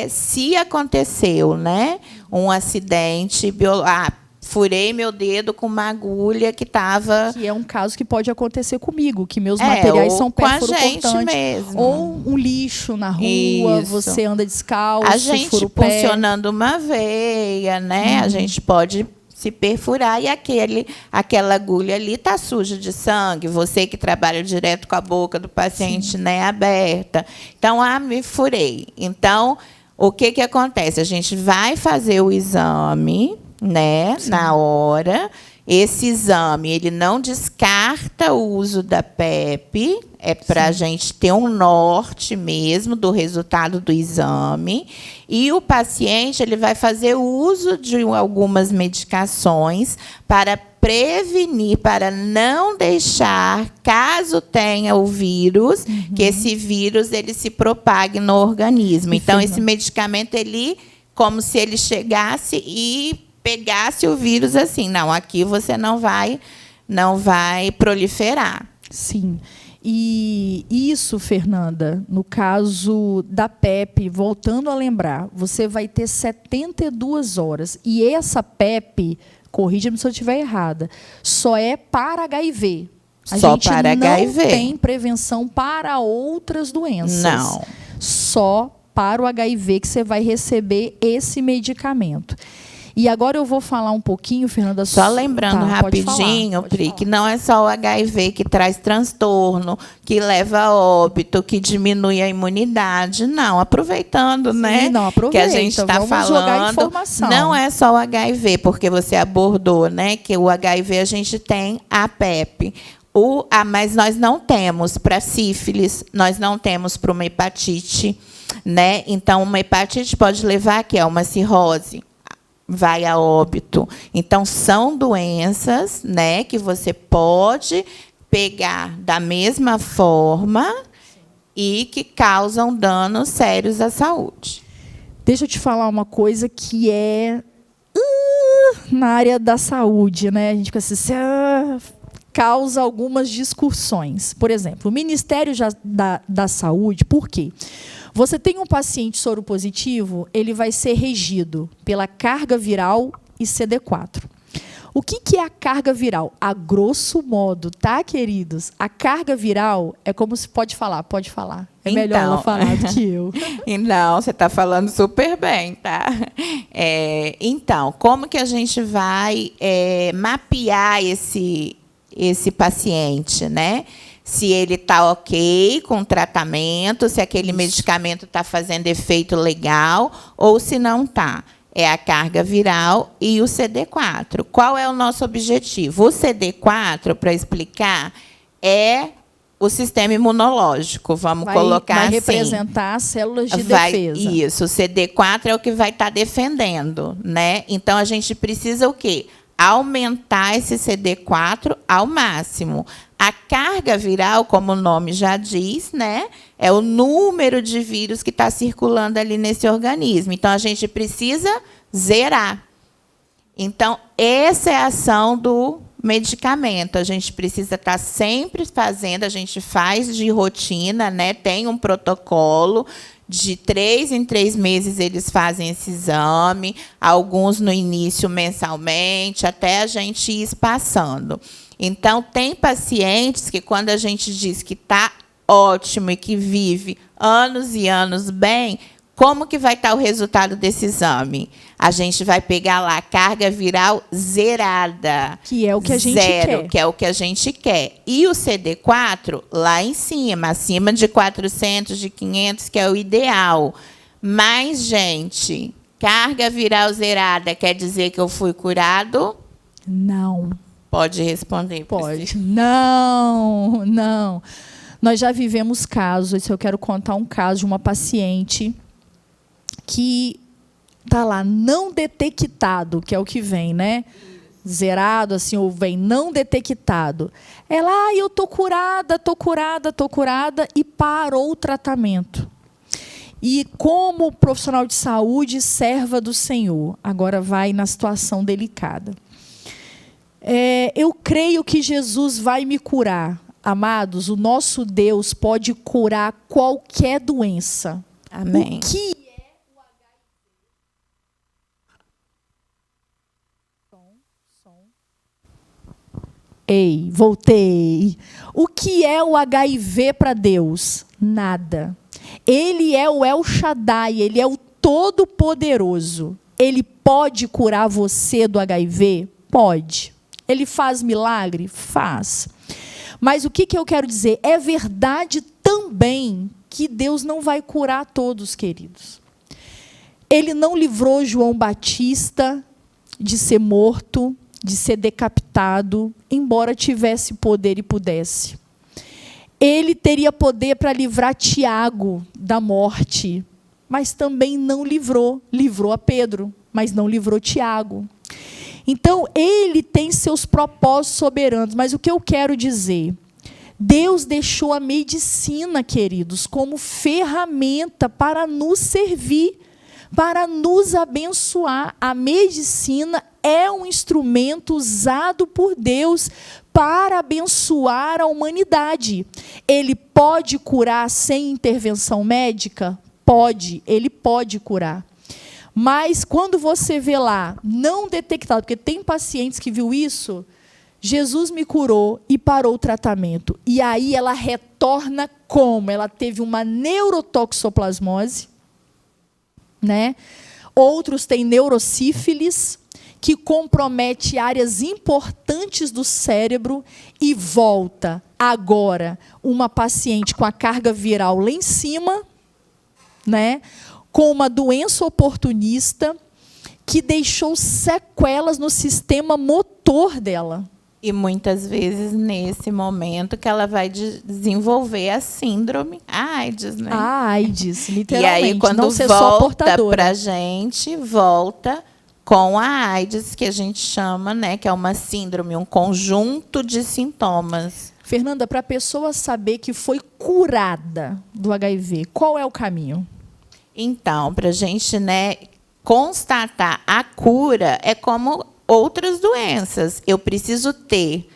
se aconteceu, né, um acidente furei meu dedo com uma agulha que estava... Que é um caso que pode acontecer comigo, que meus materiais são perfuro-cortantes. Mesmo. Ou um lixo na rua, você anda descalço, a gente fura o pé. funcionando uma veia, né? A gente pode se perfurar e aquela agulha ali está suja de sangue. Você que trabalha direto com a boca do paciente, né, aberta. Então, me furei. Então, o que acontece? A gente vai fazer o exame, né, na hora. Esse exame, ele não descarta o uso da PEP, é para a gente ter um norte mesmo do resultado do exame. E o paciente ele vai fazer uso de algumas medicações para prevenir, para não deixar, caso tenha o vírus, que esse vírus ele se propague no organismo. Então, esse medicamento, como se ele chegasse e pegasse o vírus assim, não, aqui você não vai proliferar. Sim. E isso, Fernanda, no caso da PEP, voltando a lembrar, você vai ter 72 horas. E essa PEP, corrija-me se eu estiver errada, só é para HIV. Só para HIV. Não tem prevenção para outras doenças. Não. Só para o HIV que você vai receber esse medicamento. E agora eu vou falar um pouquinho, Fernanda. Só lembrando rapidinho, Pri, que não é só o HIV que traz transtorno, que leva a óbito, que diminui a imunidade. Não, aproveitando, né? Não, aproveita, que a gente está falando. Jogar informação. Não é só o HIV, porque você abordou, né? Que o HIV a gente tem a PEP. Mas nós não temos para sífilis, nós não temos para uma hepatite, né? Então, uma hepatite pode levar a uma cirrose. Vai a óbito. Então, são doenças, né, que você pode pegar da mesma forma e que causam danos sérios à saúde. Deixa eu te falar uma coisa que é na área da saúde, né? A gente fica assim, causa algumas discussões. Por exemplo, o Ministério da Saúde, por quê? Você tem um paciente soropositivo, ele vai ser regido pela carga viral e CD4. O que é a carga viral? A grosso modo, tá, queridos? A carga viral é como se... Pode falar. É melhor ela falar do que eu. Não, você está falando super bem, tá? Então, como que a gente vai mapear esse paciente, né? Se ele está ok com o tratamento, se aquele medicamento está fazendo efeito legal ou se não está. É a carga viral e o CD4. Qual é o nosso objetivo? O CD4, para explicar, é o sistema imunológico, vamos colocar assim. Vai representar as células de defesa. Isso, o CD4 é o que vai estar defendendo, né? Então, a gente precisa o quê? Aumentar esse CD4 ao máximo. A carga viral, como o nome já diz, né, é o número de vírus que está circulando ali nesse organismo. Então, a gente precisa zerar. Então, essa é a ação do medicamento. A gente precisa estar sempre fazendo, a gente faz de rotina, né, tem um protocolo. De 3 em 3 meses eles fazem esse exame, alguns no início mensalmente, até a gente ir passando. Então, tem pacientes que, quando a gente diz que está ótimo e que vive anos e anos bem, Como que vai estar o resultado desse exame? A gente vai pegar lá a carga viral zerada. Que é o que a gente Zero, quer. que é o que a gente quer. E o CD4 lá em cima, acima de 400, de 500, que é o ideal. Mas, gente, carga viral zerada quer dizer que eu fui curado? Não. Pode responder. Pode. Não, não. Nós já vivemos casos, eu quero contar um caso de uma paciente que está lá não detectado, que é o que vem, né? Zerado, assim, ou vem não detectado. Ela, eu estou curada, e parou o tratamento. E como profissional de saúde, serva do Senhor, agora vai na situação delicada. Eu creio que Jesus vai me curar. Amados, o nosso Deus pode curar qualquer doença. Amém. O que Ei, voltei. O que é o HIV para Deus? Nada. Ele é o El Shaddai, ele é o Todo-Poderoso. Ele pode curar você do HIV? Pode. Ele faz milagre? Faz. Mas o que eu quero dizer? É verdade também que Deus não vai curar todos, queridos. Ele não livrou João Batista de ser morto, de ser decapitado, embora tivesse poder e pudesse. Ele teria poder para livrar Tiago da morte, mas também não livrou. Livrou a Pedro, mas não livrou Tiago. Então, ele tem seus propósitos soberanos, mas o que eu quero dizer? Deus deixou a medicina, queridos, como ferramenta para nos servir, para nos abençoar. A medicina é um instrumento usado por Deus para abençoar a humanidade. Ele pode curar sem intervenção médica? Pode, ele pode curar. Mas quando você vê lá, não detectado, porque tem pacientes que viu isso, Jesus me curou e parou o tratamento. E aí ela retorna como? Ela teve uma neurotoxoplasmose, né? Outros têm neurosífilis, que compromete áreas importantes do cérebro e volta agora uma paciente com a carga viral lá em cima, né? Com uma doença oportunista que deixou sequelas no sistema motor dela. E muitas vezes, nesse momento, que ela vai desenvolver a síndrome, a AIDS, né? A AIDS, literalmente. E aí, quando não ser só volta portadora. para a gente, volta com a AIDS, que a gente chama, né, que é uma síndrome, um conjunto de sintomas. Fernanda, para a pessoa saber que foi curada do HIV, qual é o caminho? Então, para a gente, né, constatar a cura, é como outras doenças. Eu preciso ter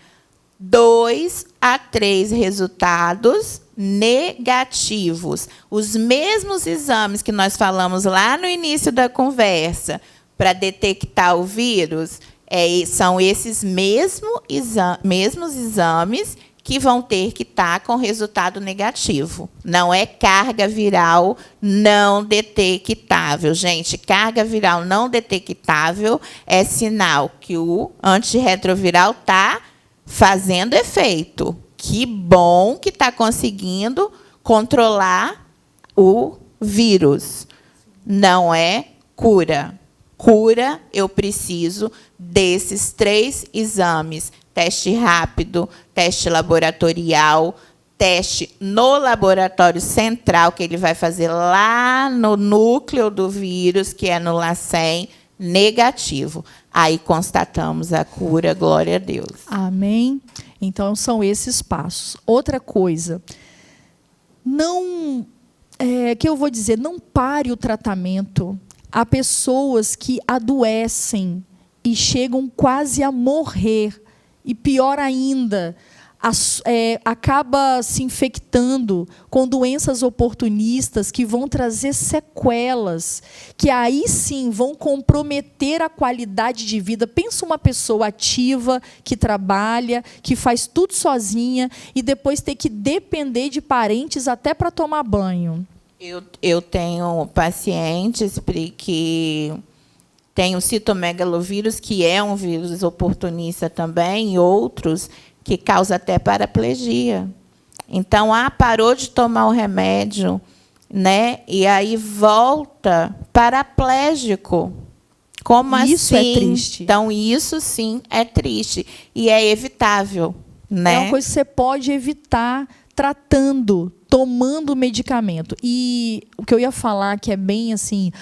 2 a 3 resultados negativos. Os mesmos exames que nós falamos lá no início da conversa para detectar o vírus, são esses mesmos exames que vão ter que estar com resultado negativo. Não é carga viral não detectável. Gente, carga viral não detectável é sinal que o antirretroviral está fazendo efeito. Que bom que está conseguindo controlar o vírus. Não é cura. Cura, eu preciso desses 3 exames. Teste rápido, teste laboratorial, teste no laboratório central, que ele vai fazer lá no núcleo do vírus, que é no LACEN, negativo. Aí constatamos a cura, glória a Deus. Amém? Então, são esses passos. Outra coisa, que eu vou dizer, não pare o tratamento. Há pessoas que adoecem e chegam quase a morrer. E pior ainda, acaba se infectando com doenças oportunistas que vão trazer sequelas, que aí sim vão comprometer a qualidade de vida. Pensa uma pessoa ativa, que trabalha, que faz tudo sozinha, e depois ter que depender de parentes até para tomar banho. Eu tenho pacientes que têm o citomegalovírus, que é um vírus oportunista também, e outros que causa até paraplegia. Então, parou de tomar o remédio, né? E aí volta paraplégico. Como Isso assim? é triste. Então, isso sim é triste. E é evitável, né? É uma coisa que você pode evitar tratando, tomando medicamento. E o que eu ia falar, que é bem assim,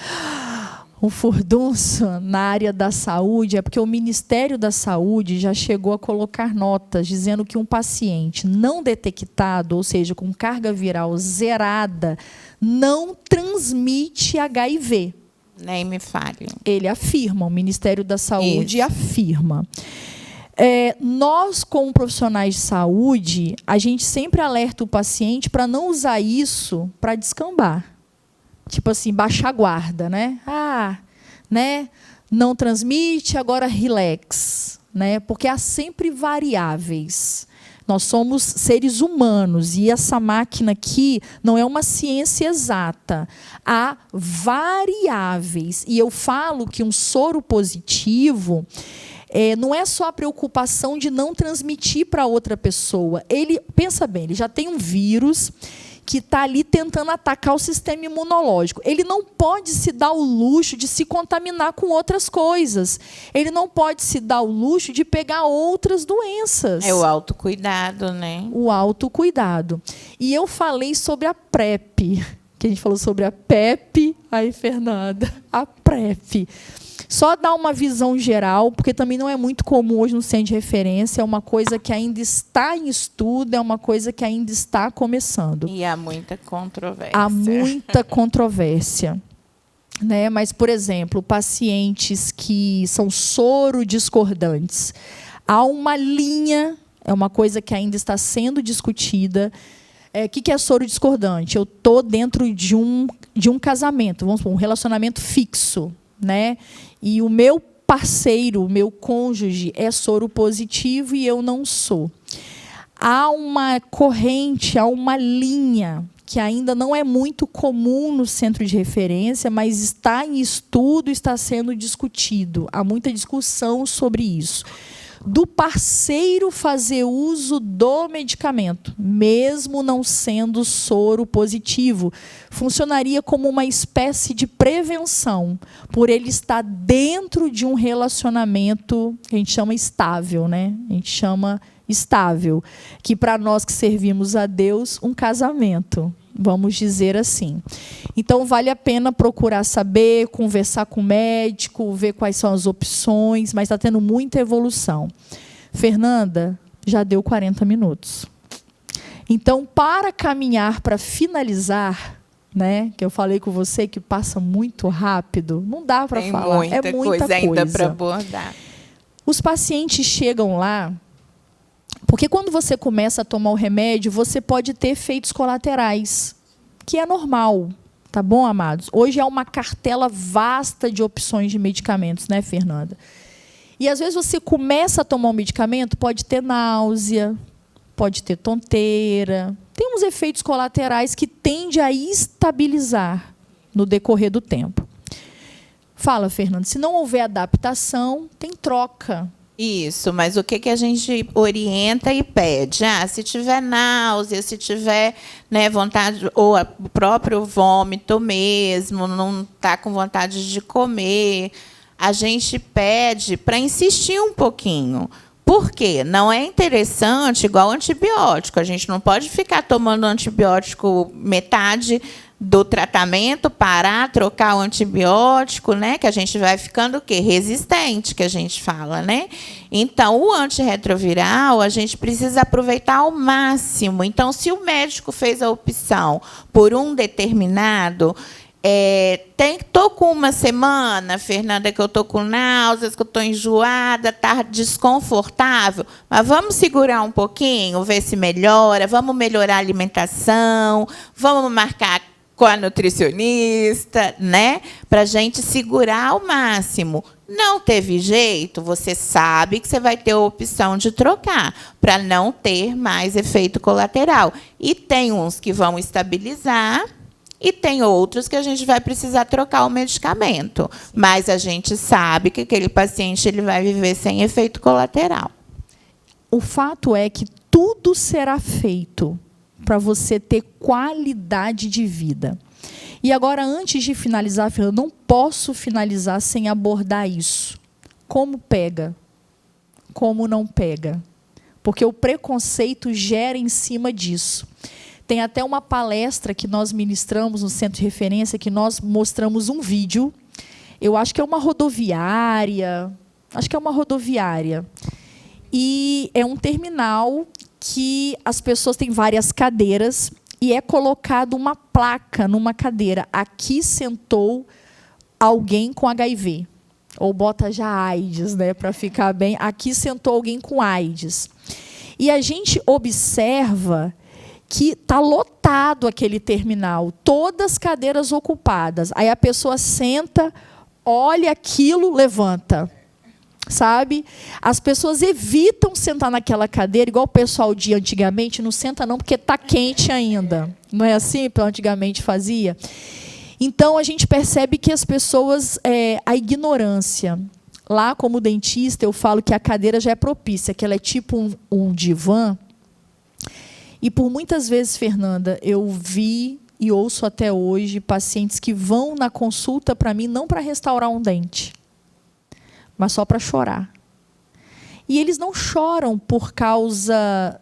um furdunço na área da saúde, é porque o Ministério da Saúde já chegou a colocar notas dizendo que um paciente não detectado, ou seja, com carga viral zerada, não transmite HIV. Nem me fale. Ele afirma, o Ministério da Saúde Isso. afirma. Nós, como profissionais de saúde, a gente sempre alerta o paciente para não usar isso para descambar. Tipo assim, baixar a guarda, né? Né? Não transmite, agora relax, né? Porque há sempre variáveis. Nós somos seres humanos e essa máquina aqui não é uma ciência exata. Há variáveis. E eu falo que um soro positivo não é só a preocupação de não transmitir para outra pessoa. Pensa bem, ele já tem um vírus que está ali tentando atacar o sistema imunológico. Ele não pode se dar o luxo de se contaminar com outras coisas. Ele não pode se dar o luxo de pegar outras doenças. É o autocuidado, né? O autocuidado. E eu falei sobre a PrEP, que a gente falou sobre a PEP, aí, Fernanda, a PrEP. Só dar uma visão geral, porque também não é muito comum hoje no centro de referência, é uma coisa que ainda está em estudo, é uma coisa que ainda está começando. E há muita controvérsia. Há muita controvérsia. Né? Mas, por exemplo, pacientes que são soro-discordantes. Há uma linha, é uma coisa que ainda está sendo discutida. O que é soro-discordante? Eu estou dentro de um casamento, vamos supor, um relacionamento fixo, né? E o meu parceiro, o meu cônjuge é soro positivo e eu não sou. Há uma corrente, há uma linha que ainda não é muito comum no centro de referência, mas está em estudo, está sendo discutido. Há muita discussão sobre isso. Do parceiro fazer uso do medicamento, mesmo não sendo soro positivo, funcionaria como uma espécie de prevenção, por ele estar dentro de um relacionamento que a gente chama estável, né? A gente chama estável, que para nós que servimos a Deus, um casamento, vamos dizer assim. Então, vale a pena procurar saber, conversar com o médico, ver quais são as opções, mas está tendo muita evolução. Fernanda, já deu 40 minutos. Então, para caminhar, para finalizar, né, que eu falei com você que passa muito rápido, não dá para falar, é muita coisa ainda para abordar. Os pacientes chegam lá, porque quando você começa a tomar o remédio, você pode ter efeitos colaterais, que é normal, tá bom, amados? Hoje há uma cartela vasta de opções de medicamentos, né, Fernanda? E às vezes você começa a tomar um medicamento, pode ter náusea, pode ter tonteira, tem uns efeitos colaterais que tendem a estabilizar no decorrer do tempo. Fala, Fernanda, se não houver adaptação, tem troca. Isso, mas o que a gente orienta e pede? Se tiver náusea, se tiver, né, vontade, ou o próprio vômito mesmo, não está com vontade de comer, a gente pede para insistir um pouquinho. Por quê? Não é interessante igual antibiótico. A gente não pode ficar tomando antibiótico metade do tratamento, parar, trocar o antibiótico, né? Que a gente vai ficando o quê? Resistente, que a gente fala, né? Então, o antirretroviral, a gente precisa aproveitar ao máximo. Então, se o médico fez a opção por um determinado, estou com uma semana, Fernanda, que eu estou com náuseas, que eu estou enjoada, está desconfortável, mas vamos segurar um pouquinho, ver se melhora, vamos melhorar a alimentação, vamos marcar com a nutricionista, né? Para a gente segurar ao máximo. Não teve jeito, você sabe que você vai ter a opção de trocar, para não ter mais efeito colateral. E tem uns que vão estabilizar, E tem outros que a gente vai precisar trocar o medicamento. Mas a gente sabe que aquele paciente ele vai viver sem efeito colateral. O fato é que tudo será feito para você ter qualidade de vida. E agora, antes de finalizar, eu não posso finalizar sem abordar isso. Como pega? Como não pega? Porque o preconceito gera em cima disso. Tem até uma palestra que nós ministramos no Centro de Referência, que nós mostramos um vídeo. Eu acho que é uma rodoviária. E é um terminal que as pessoas têm várias cadeiras e é colocado uma placa numa cadeira. Aqui sentou alguém com HIV. Ou bota já AIDS, né, para ficar bem. Aqui sentou alguém com AIDS. E a gente observa que está lotado aquele terminal, todas as cadeiras ocupadas. Aí a pessoa senta, olha aquilo, levanta. Sabe? As pessoas evitam sentar naquela cadeira, igual o pessoal de antigamente, não senta não, porque está quente ainda. Não é assim que antigamente fazia? Então, a gente percebe que as pessoas, a ignorância. Lá, como dentista, eu falo que a cadeira já é propícia, que ela é tipo um divã. E, por muitas vezes, Fernanda, eu vi e ouço até hoje pacientes que vão na consulta para mim não para restaurar um dente, mas só para chorar. E eles não choram por causa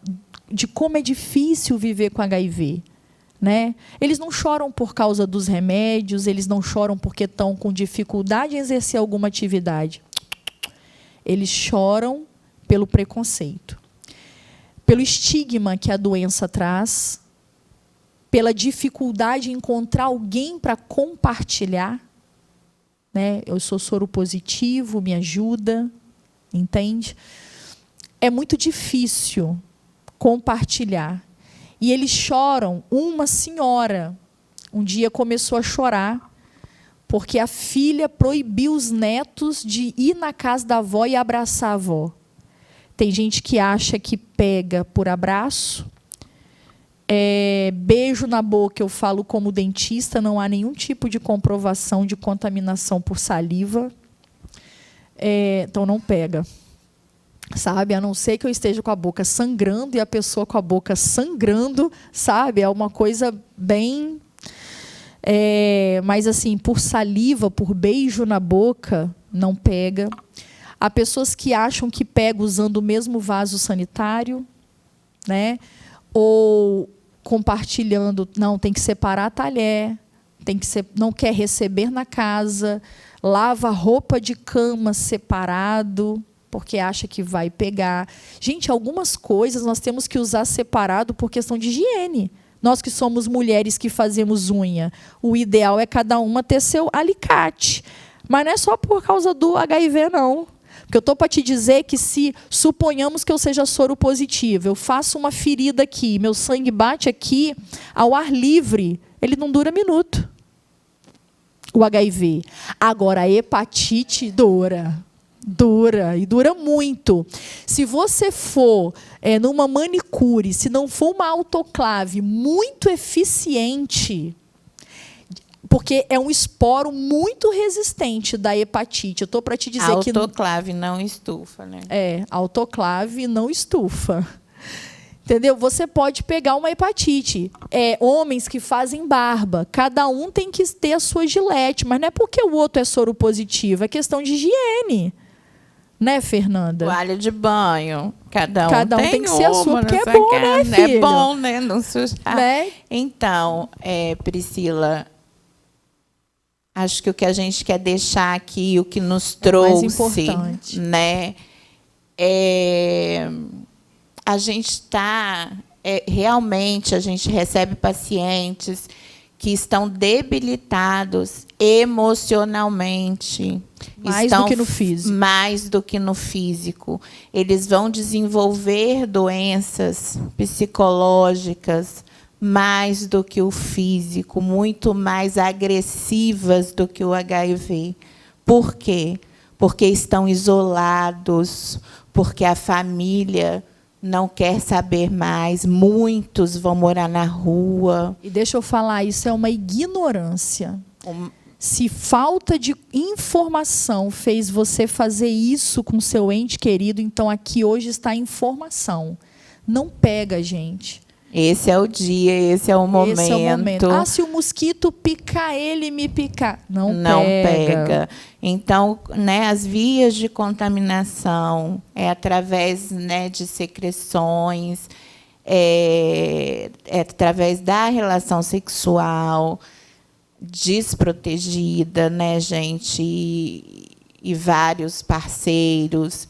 de como é difícil viver com HIV. Né? Eles não choram por causa dos remédios, eles não choram porque estão com dificuldade em exercer alguma atividade. Eles choram pelo preconceito, pelo estigma que a doença traz, pela dificuldade em encontrar alguém para compartilhar. Né? Eu sou soropositivo, me ajuda, entende? É muito difícil compartilhar. E eles choram. Uma senhora, um dia começou a chorar, porque a filha proibiu os netos de ir na casa da avó e abraçar a avó. Tem gente que acha que pega por abraço. Beijo na boca, eu falo como dentista, não há nenhum tipo de comprovação de contaminação por saliva. Então, não pega. Sabe? A não ser que eu esteja com a boca sangrando e a pessoa com a boca sangrando, sabe? É uma coisa bem... mas, assim, por saliva, por beijo na boca, não pega. Há pessoas que acham que pega usando o mesmo vaso sanitário, né? Ou compartilhando, não, tem que separar talher, não quer receber na casa, lava roupa de cama separado, porque acha que vai pegar. Gente, algumas coisas nós temos que usar separado por questão de higiene. Nós que somos mulheres que fazemos unha, o ideal é cada uma ter seu alicate. Mas não é só por causa do HIV, não. Porque eu estou para te dizer que se suponhamos que eu seja soropositiva, eu faço uma ferida aqui, meu sangue bate aqui, ao ar livre, ele não dura minuto. O HIV. Agora, a hepatite dura. E dura muito. Se você for numa manicure, se não for uma autoclave muito eficiente, porque é um esporo muito resistente da hepatite. Eu estou para te dizer que... Autoclave não estufa, né? Autoclave não estufa. Entendeu? Você pode pegar uma hepatite. Homens que fazem barba, cada um tem que ter a sua gilete, mas não é porque o outro é soropositivo, é questão de higiene. Né, Fernanda? Toalha de banho. Cada um tem que ser a sua, porque é bom, casa, né, filho? É bom, né? Não sujar. Né? Então, Priscila, acho que o que a gente quer deixar aqui, o que nos trouxe, mais importante, né? A gente está... realmente, a gente recebe pacientes que estão debilitados emocionalmente. Mais do que no físico. Mais do que no físico. Eles vão desenvolver doenças psicológicas mais do que o físico, muito mais agressivas do que o HIV. Por quê? Porque estão isolados, porque a família não quer saber mais, muitos vão morar na rua. E deixa eu falar, isso é uma ignorância. Se falta de informação fez você fazer isso com seu ente querido, então aqui hoje está a informação. Não pega, gente. Esse é o dia, esse é o momento. Esse é o momento. Ah, se o mosquito picar ele, me picar. Não pega. Então, né, as vias de contaminação é através, né, de secreções, é através da relação sexual desprotegida, né, gente, e vários parceiros,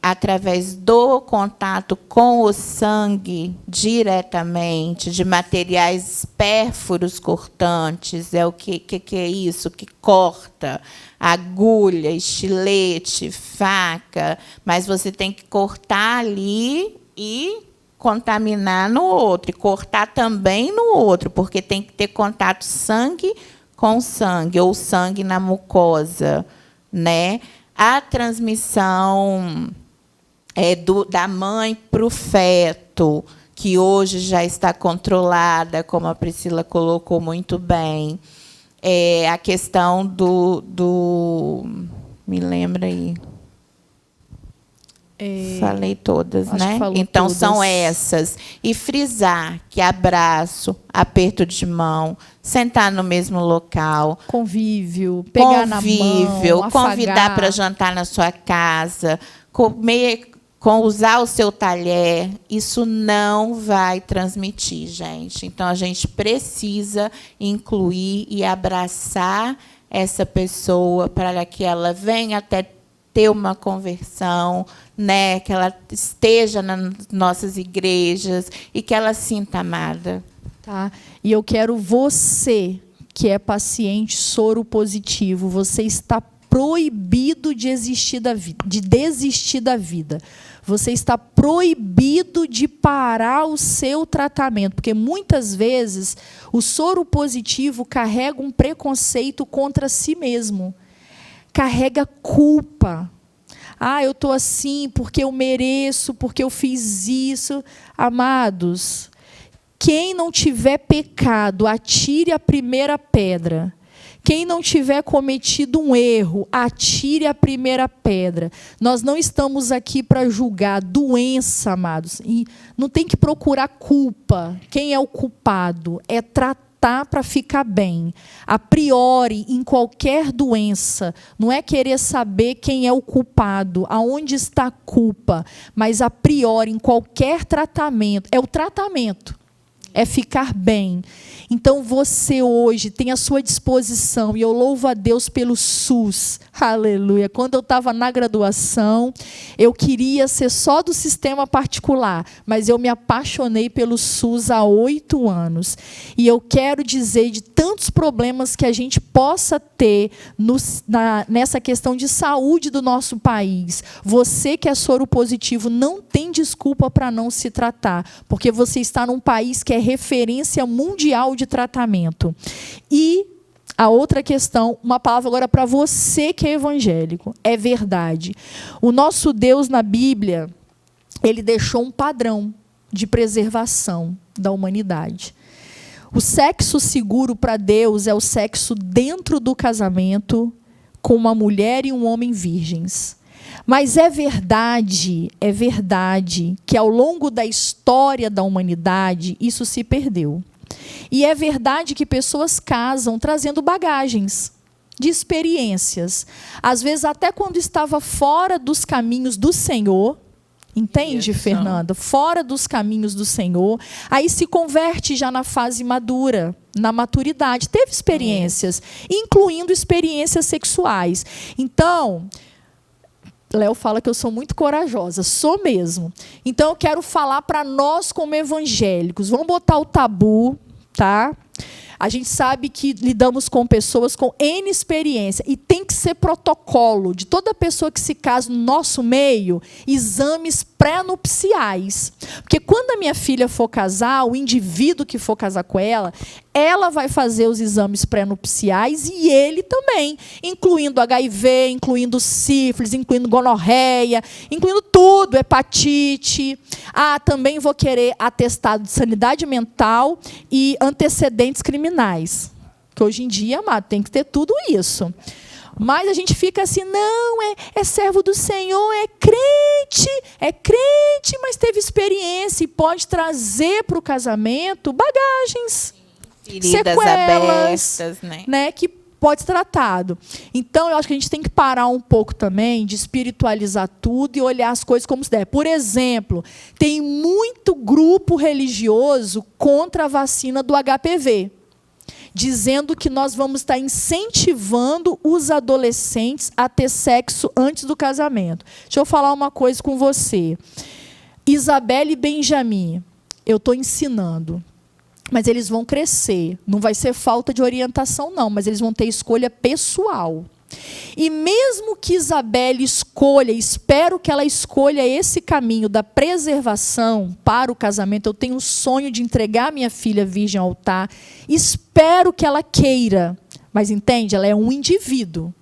através do contato com o sangue diretamente, de materiais pérfuros cortantes, o que é isso? Que corta, agulha, estilete, faca, mas você tem que cortar ali e contaminar no outro, e cortar também no outro, porque tem que ter contato sangue com sangue, ou sangue na mucosa, né? A transmissão da mãe para o feto, que hoje já está controlada, como a Priscila colocou muito bem. A questão do... Me lembra aí. Falei todas, né? Então, todas. São essas. E frisar que abraço, aperto de mão, sentar no mesmo local. Convívio, pegar na mão, convidar para jantar na sua casa, comer, usar o seu talher. Isso não vai transmitir, gente. Então, a gente precisa incluir e abraçar essa pessoa para que ela venha até ter uma conversão, né, que ela esteja nas nossas igrejas e que ela sinta amada. Tá? E eu quero você, que é paciente soro positivo, você está proibido de desistir da vida. Você está proibido de parar o seu tratamento, porque muitas vezes o soro positivo carrega um preconceito contra si mesmo. Carrega culpa. Ah, eu estou assim porque eu mereço, porque eu fiz isso. Amados, quem não tiver pecado, atire a primeira pedra. Quem não tiver cometido um erro, atire a primeira pedra. Nós não estamos aqui para julgar doença, amados. E não tem que procurar culpa. Quem é o culpado? É tratar para ficar bem. A priori, em qualquer doença, não é querer saber quem é o culpado, aonde está a culpa, mas a priori, em qualquer tratamento, é o tratamento, é ficar bem. Então, você hoje tem à sua disposição, e eu louvo a Deus pelo SUS, aleluia. Quando eu estava na graduação, eu queria ser só do sistema particular, mas eu me apaixonei pelo SUS há 8 anos. E eu quero dizer de tantos problemas que a gente possa ter nessa questão de saúde do nosso país. Você que é soro positivo não tem desculpa para não se tratar, porque você está num país que é referência mundial de tratamento. E a outra questão, uma palavra agora para você que é evangélico, é verdade. O nosso Deus na Bíblia, ele deixou um padrão de preservação da humanidade. O sexo seguro para Deus é o sexo dentro do casamento com uma mulher e um homem virgens. Mas é verdade que ao longo da história da humanidade isso se perdeu. E é verdade que pessoas casam trazendo bagagens de experiências. Às vezes até quando estava fora dos caminhos do Senhor, entende, Fernanda? Fora dos caminhos do Senhor, aí se converte já na fase madura, na maturidade. Teve experiências, incluindo experiências sexuais. Então, Léo fala que eu sou muito corajosa, sou mesmo. Então, eu quero falar para nós como evangélicos. Vamos botar o tabu, tá? A gente sabe que lidamos com pessoas com N experiência e tem que ser protocolo de toda pessoa que se casa no nosso meio, exames pré-nupciais. Porque quando a minha filha for casar, o indivíduo que for casar com ela, ela vai fazer os exames pré-nupciais e ele também, incluindo HIV, incluindo sífilis, incluindo gonorreia, incluindo tudo, hepatite. Também vou querer atestado de sanidade mental e antecedentes criminais. Que hoje em dia, amado, tem que ter tudo isso. Mas a gente fica assim, não, é servo do Senhor, é crente, mas teve experiência e pode trazer para o casamento bagagens, feridas sequelas, abertas, né, que pode ser tratado. Então, eu acho que a gente tem que parar um pouco também de espiritualizar tudo e olhar as coisas como se der. Por exemplo, tem muito grupo religioso contra a vacina do HPV, dizendo que nós vamos estar incentivando os adolescentes a ter sexo antes do casamento. Deixa eu falar uma coisa com você. Isabelle e Benjamin, eu estou ensinando, mas eles vão crescer. Não vai ser falta de orientação, não, mas eles vão ter escolha pessoal. E mesmo que Isabelle escolha, espero que ela escolha esse caminho da preservação para o casamento, eu tenho um sonho de entregar minha filha virgem ao altar, espero que ela queira, mas entende? Ela é um indivíduo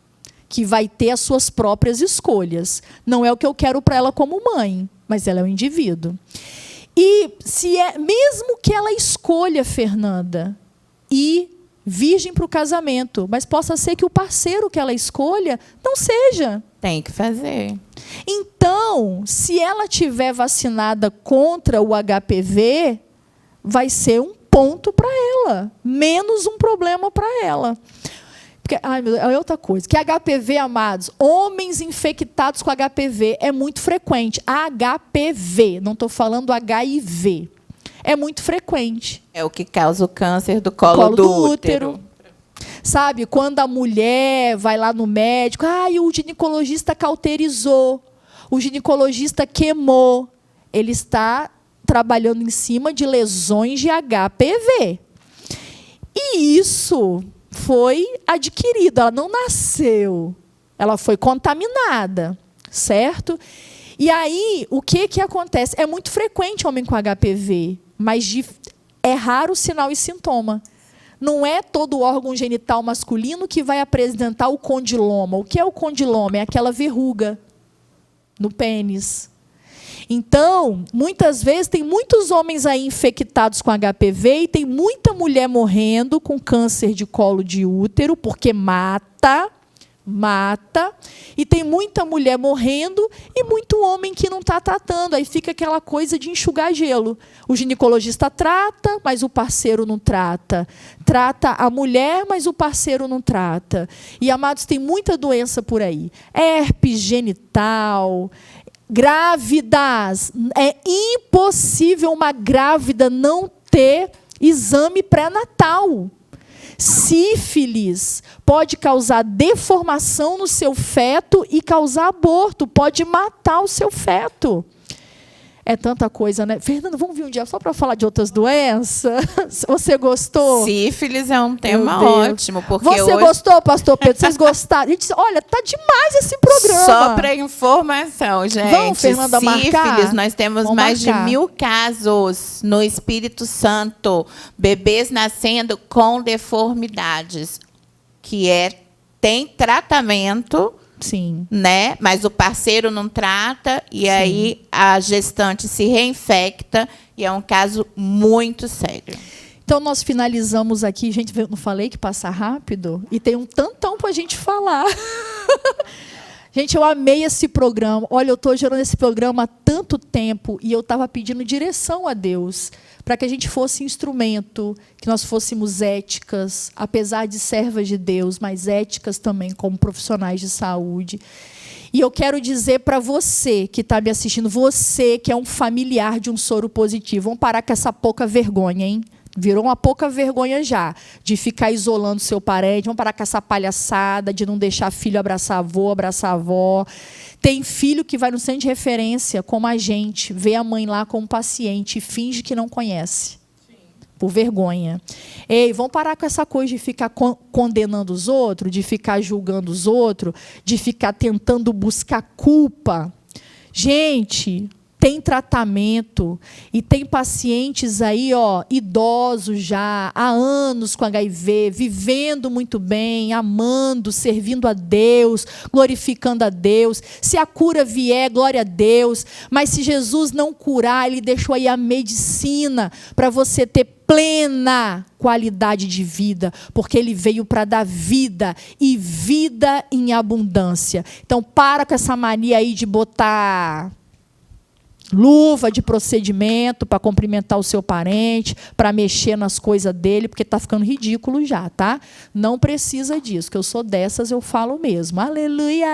que vai ter as suas próprias escolhas. Não é o que eu quero para ela como mãe, mas ela é um indivíduo. E mesmo que ela escolha, Fernanda, e virgem para o casamento, mas possa ser que o parceiro que ela escolha não seja. Tem que fazer. Então, se ela tiver vacinada contra o HPV, vai ser um ponto para ela, menos um problema para ela. Porque, é outra coisa. Que HPV, amados, homens infectados com HPV é muito frequente. HPV, não estou falando HIV. É muito frequente. É o que causa o câncer do colo do útero. Sabe, quando a mulher vai lá no médico, o ginecologista cauterizou, o ginecologista queimou. Ele está trabalhando em cima de lesões de HPV. E isso foi adquirido, ela não nasceu, ela foi contaminada, certo? E aí, o que acontece? É muito frequente homem com HPV, mas é raro o sinal e sintoma. Não é todo órgão genital masculino que vai apresentar o condiloma. O que é o condiloma? É aquela verruga no pênis. Então, muitas vezes, tem muitos homens aí infectados com HPV e tem muita mulher morrendo com câncer de colo de útero, porque mata, e tem muita mulher morrendo e muito homem que não está tratando. Aí fica aquela coisa de enxugar gelo. O ginecologista trata, mas o parceiro não trata. Trata a mulher, mas o parceiro não trata. E, amados, tem muita doença por aí. Herpes genital, grávidas. É impossível uma grávida não ter exame pré-natal. Sífilis pode causar deformação no seu feto e causar aborto, pode matar o seu feto. É tanta coisa, né? Fernanda, vamos vir um dia só para falar de outras doenças? Você gostou? Sífilis é um tema ótimo. Porque você hoje... gostou, pastor Pedro? Vocês gostaram? Gente, olha, tá demais esse programa. Só para informação, gente. Vamos, Fernanda, marcar? Sífilis, nós temos mais de 1000 casos no Espírito Santo. Bebês nascendo com deformidades, que tem tratamento... Sim. Né? Mas o parceiro não trata e Sim. Aí a gestante se reinfecta e é um caso muito sério. Então, nós finalizamos aqui. Gente, não falei que passa rápido? E tem um tantão para a gente falar. Gente, eu amei esse programa. Olha, eu estou gerando esse programa há tanto tempo e eu estava pedindo direção a Deus para que a gente fosse instrumento, que nós fôssemos éticas, apesar de servas de Deus, mas éticas também como profissionais de saúde. E eu quero dizer para você que está me assistindo, você que é um familiar de um soro positivo, vamos parar com essa pouca vergonha, hein? Virou uma pouca vergonha já, de ficar isolando seu parente, vamos parar com essa palhaçada, de não deixar filho abraçar avô, abraçar avó. Tem filho que vai no centro de referência, como a gente, vê a mãe lá como paciente e finge que não conhece, por vergonha. Ei, vamos parar com essa coisa de ficar condenando os outros, de ficar julgando os outros, de ficar tentando buscar culpa. Gente, tem tratamento e tem pacientes aí, ó, idosos já, há anos com HIV, vivendo muito bem, amando, servindo a Deus, glorificando a Deus. Se a cura vier, glória a Deus. Mas se Jesus não curar, Ele deixou aí a medicina para você ter plena qualidade de vida, porque Ele veio para dar vida e vida em abundância. Então, para com essa mania aí de botar luva de procedimento para cumprimentar o seu parente, para mexer nas coisas dele, porque está ficando ridículo já, tá? Não precisa disso, que eu sou dessas, eu falo mesmo. Aleluia!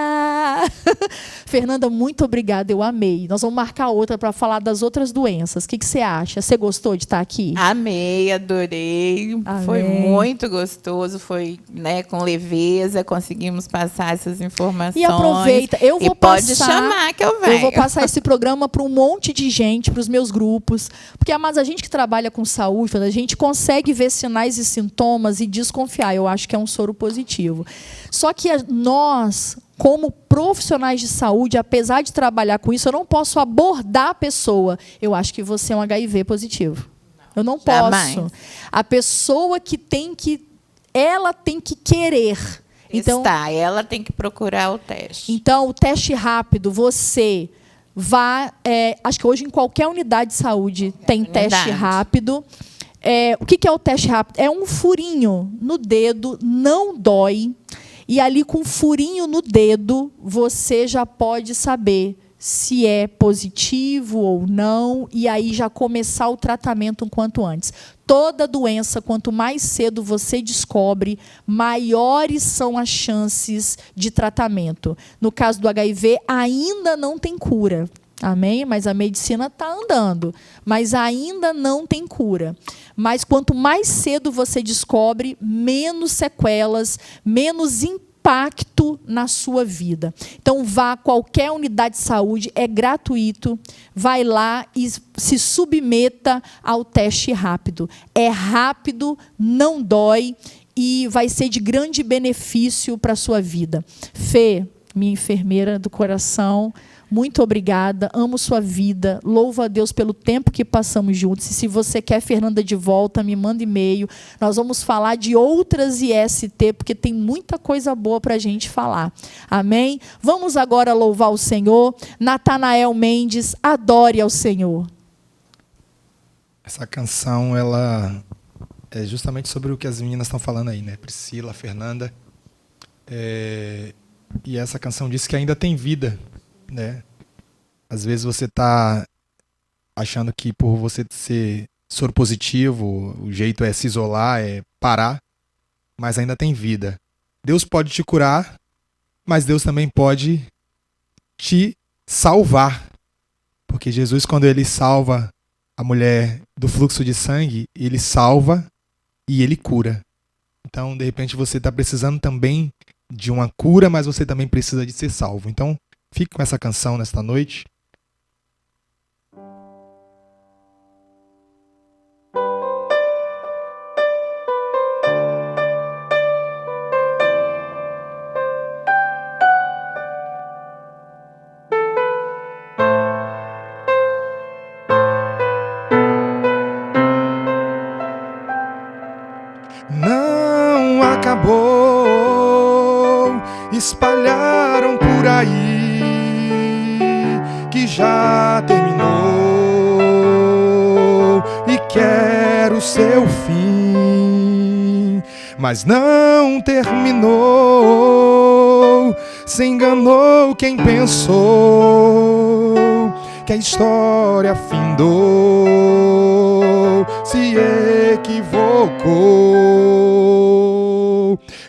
Fernanda, muito obrigada, eu amei. Nós vamos marcar outra para falar das outras doenças. O que você acha? Você gostou de estar aqui? Amei, adorei. Amém. Foi muito gostoso, foi, né, com leveza, conseguimos passar essas informações. E aproveita, eu vou pode passar, chamar que eu venho. Eu vou passar esse programa para um monte de gente, para os meus grupos, porque mas a gente que trabalha com saúde, a gente consegue ver sinais e sintomas e desconfiar. Eu acho que é um soro positivo. Só que nós, como profissionais de saúde, apesar de trabalhar com isso, eu não posso abordar a pessoa. Eu acho que você é um HIV positivo. Eu não posso. Jamais. A pessoa que ela tem que querer. Então, ela tem que procurar o teste. Então, o teste rápido, você vá... acho que hoje em qualquer unidade de saúde tem teste rápido. O que é o teste rápido? É um furinho no dedo, não dói. E ali, com um furinho no dedo, você já pode saber se é positivo ou não, e aí já começar o tratamento um quanto antes. Toda doença, quanto mais cedo você descobre, maiores são as chances de tratamento. No caso do HIV, ainda não tem cura. Amém? Mas a medicina está andando. Mas ainda não tem cura. Mas quanto mais cedo você descobre, menos sequelas, menos impacto na sua vida. Então, vá a qualquer unidade de saúde, é gratuito, vai lá e se submeta ao teste rápido. É rápido, não dói e vai ser de grande benefício para a sua vida. Fê, minha enfermeira do coração, muito obrigada, amo sua vida, louvo a Deus pelo tempo que passamos juntos. E se você quer Fernanda de volta, me manda e-mail. Nós vamos falar de outras IST, porque tem muita coisa boa para a gente falar. Amém? Vamos agora louvar o Senhor. Natanael Mendes, adore ao Senhor. Essa canção, ela é justamente sobre o que as meninas estão falando aí, né? Priscila, Fernanda. E essa canção diz que ainda tem vida, né? Às vezes você está achando que por você ser soro positivo, o jeito é se isolar, é parar, mas ainda tem vida. Deus pode te curar, mas Deus também pode te salvar. Porque Jesus, quando Ele salva a mulher do fluxo de sangue, Ele salva e Ele cura. Então, de repente, você está precisando também de uma cura, mas você também precisa de ser salvo. Então, fique com essa canção nesta noite. Não acabou, espalharam por aí que já terminou e quer o seu fim, mas não terminou. Se enganou quem pensou que a história findou, se equivocou.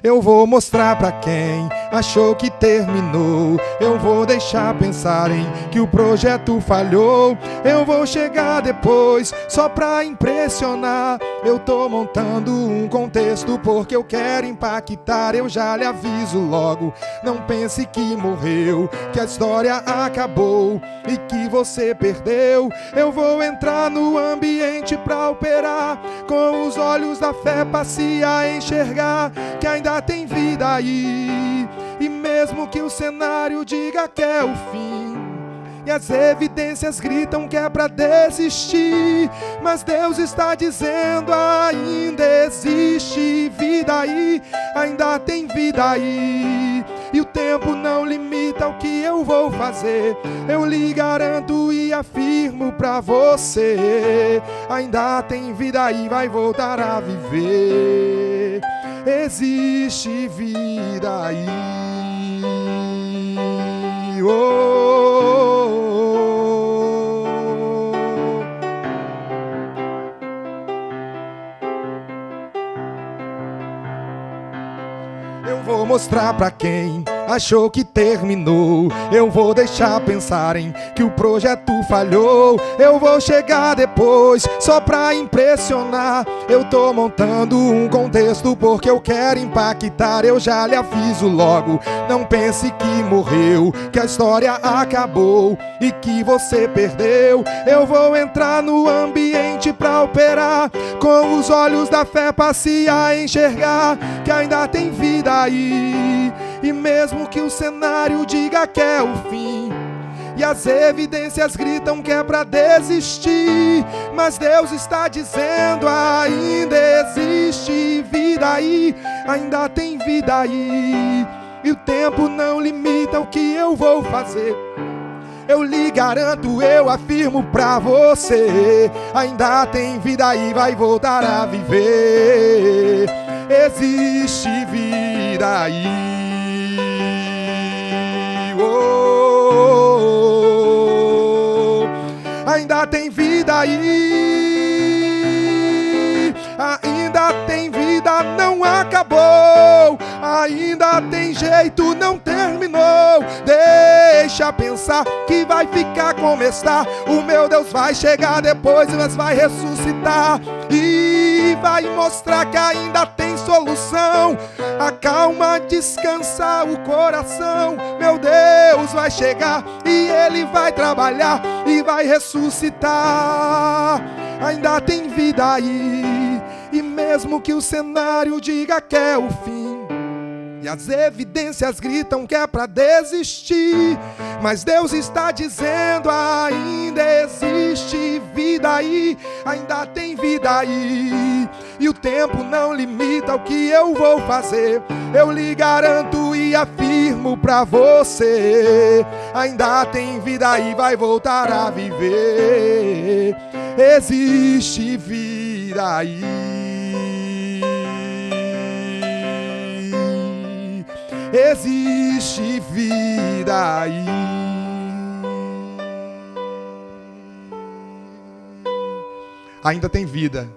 Eu vou mostrar pra quem achou que terminou. Eu vou deixar pensarem que o projeto falhou. Eu vou chegar depois só pra impressionar. Eu tô montando um contexto porque eu quero impactar. Eu já lhe aviso logo, não pense que morreu, que a história acabou e que você perdeu. Eu vou entrar no ambiente pra operar, com os olhos da fé passe a enxergar que ainda tem vida aí. E mesmo que o cenário diga que é o fim, e as evidências gritam que é pra desistir, mas Deus está dizendo: ainda existe vida aí, ainda tem vida aí, e o tempo não limita o que eu vou fazer. Eu lhe garanto e afirmo pra você: ainda tem vida aí, vai voltar a viver. Existe vida aí. Eu vou mostrar pra quem achou que terminou, eu vou deixar pensarem que o projeto falhou. Eu vou chegar depois só pra impressionar. Eu tô montando um contexto porque eu quero impactar. Eu já lhe aviso logo, não pense que morreu, que a história acabou e que você perdeu. Eu vou entrar no ambiente pra operar, com os olhos da fé passear, enxergar que ainda tem vida aí. E mesmo que o cenário diga que é o fim, e as evidências gritam que é pra desistir, mas Deus está dizendo: ainda existe vida aí, ainda tem vida aí, e o tempo não limita o que eu vou fazer. Eu lhe garanto, eu afirmo pra você: ainda tem vida aí, vai voltar a viver. Existe vida aí. Ainda tem vida aí, ainda tem vida, não acabou, ainda tem jeito, não terminou. Deixa pensar que vai ficar como está. O meu Deus vai chegar depois, mas vai ressuscitar e vai mostrar que ainda tem solução. Acalma, descansa o coração. Meu Deus vai chegar e Ele vai trabalhar e vai ressuscitar. Ainda tem vida aí, e mesmo que o cenário diga que é o fim, e as evidências gritam que é pra desistir, mas Deus está dizendo: ainda existe vida aí, ainda tem vida aí, e o tempo não limita o que eu vou fazer. Eu lhe garanto e afirmo pra você: ainda tem vida aí, vai voltar a viver. Existe vida aí. Existe vida aí. Ainda tem vida,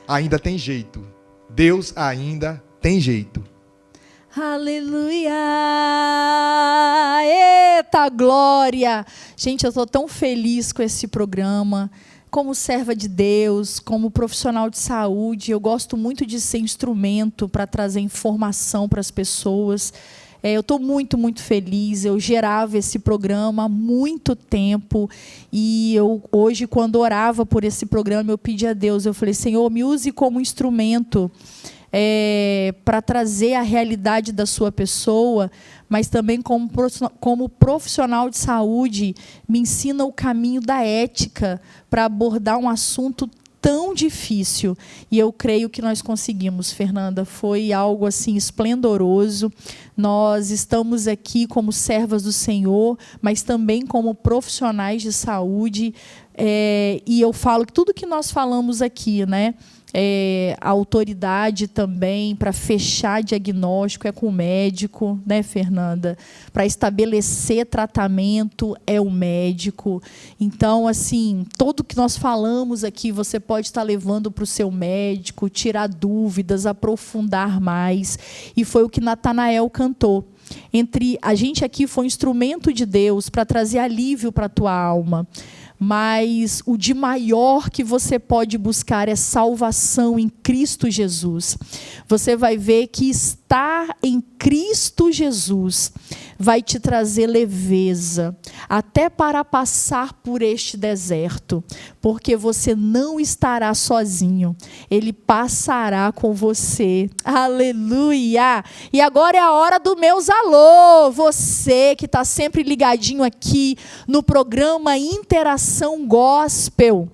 ainda tem jeito. Deus ainda tem jeito. Aleluia! Eita glória! Gente, eu estou tão feliz com esse programa. Como serva de Deus, como profissional de saúde, eu gosto muito de ser instrumento para trazer informação para as pessoas. Eu estou muito, muito feliz. Eu gerava esse programa há muito tempo. E eu, hoje, quando orava por esse programa, eu pedi a Deus, eu falei: Senhor, me use como instrumento para trazer a realidade da sua pessoa, mas também como profissional de saúde, me ensina o caminho da ética para abordar um assunto tão difícil. E eu creio que nós conseguimos, Fernanda. Foi algo assim esplendoroso. Nós estamos aqui como servas do Senhor, mas também como profissionais de saúde. E eu falo que tudo que nós falamos aqui, né? A autoridade também para fechar diagnóstico é com o médico, né, Fernanda? Para estabelecer tratamento é o médico. Então, assim, tudo que nós falamos aqui, você pode estar levando para o seu médico, tirar dúvidas, aprofundar mais. E foi o que Natanael cantou. A gente aqui foi um instrumento de Deus para trazer alívio para a tua alma. Mas o de maior que você pode buscar é salvação em Cristo Jesus. Você vai ver que estar em Cristo Jesus vai te trazer leveza, até para passar por este deserto, porque você não estará sozinho, Ele passará com você. Aleluia! E agora é a hora do meus alô, você que está sempre ligadinho aqui no programa Interação Gospel.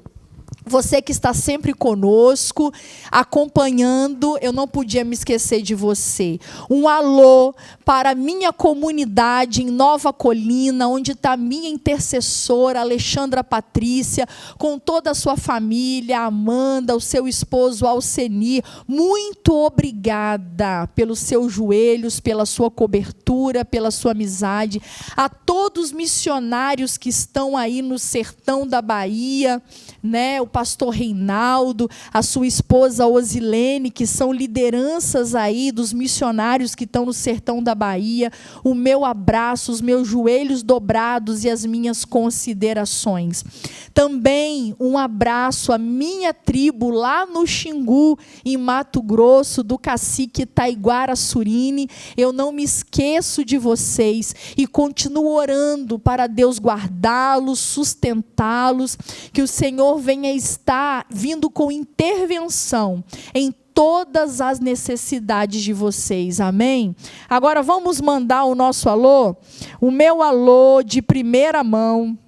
Você que está sempre conosco, acompanhando, eu não podia me esquecer de você. Um alô para a minha comunidade em Nova Colina, onde está a minha intercessora, Alexandra Patrícia, com toda a sua família, a Amanda, o seu esposo Alcenir. Muito obrigada pelos seus joelhos, pela sua cobertura, pela sua amizade. A todos os missionários que estão aí no sertão da Bahia, né, o pastor Reinaldo, a sua esposa Osilene, que são lideranças aí dos missionários que estão no sertão da Bahia, o meu abraço, os meus joelhos dobrados e as minhas considerações. Também um abraço à minha tribo lá no Xingu, em Mato Grosso, do cacique Taiguara Surine. Eu não me esqueço de vocês e continuo orando para Deus guardá-los, sustentá-los, que o Senhor venha estar vindo com intervenção em todas as necessidades de vocês, amém? Agora vamos mandar o nosso alô, o meu alô de primeira mão,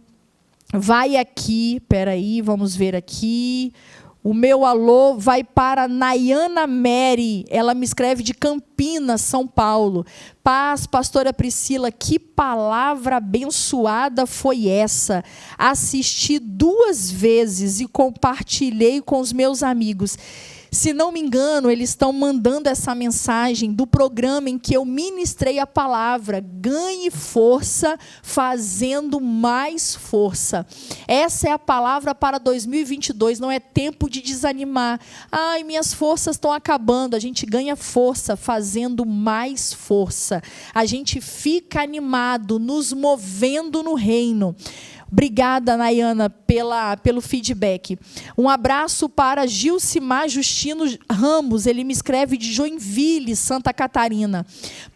vai aqui, peraí, vamos ver aqui, o meu alô vai para Nayana Mary, ela me escreve de Campinas, São Paulo. Paz, pastora Priscila, que palavra abençoada foi essa? Assisti 2 vezes e compartilhei com os meus amigos. Se não me engano, eles estão mandando essa mensagem do programa em que eu ministrei a palavra, ganhe força, fazendo mais força. Essa é a palavra para 2022, não é tempo de desanimar. Ai, minhas forças estão acabando. A gente ganha força fazendo mais força. A gente fica animado, nos movendo no reino. Obrigada, Nayana, pelo feedback. Um abraço para Gilcimar Justino Ramos, ele me escreve de Joinville, Santa Catarina.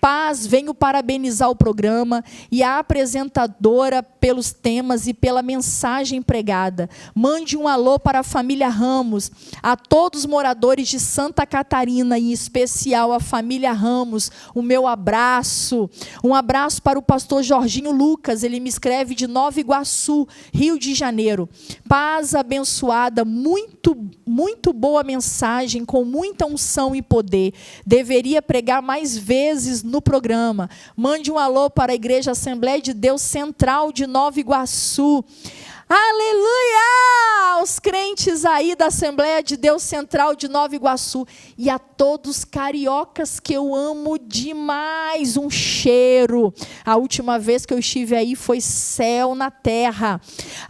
Paz, venho parabenizar o programa e a apresentadora pelos temas e pela mensagem pregada. Mande um alô para a família Ramos, a todos os moradores de Santa Catarina, em especial a família Ramos, o meu abraço. Um abraço para o pastor Jorginho Lucas, ele me escreve de Nova Iguaçu, Rio de Janeiro. Paz abençoada, muito boa mensagem, com muita unção e poder. Deveria pregar mais vezes no programa. Mande um alô para a Igreja Assembleia de Deus Central de Nova Iguaçu. Aleluia! Aos crentes aí da Assembleia de Deus Central de Nova Iguaçu e a todos cariocas que eu amo demais, um cheiro. A última vez que eu estive aí foi céu na terra.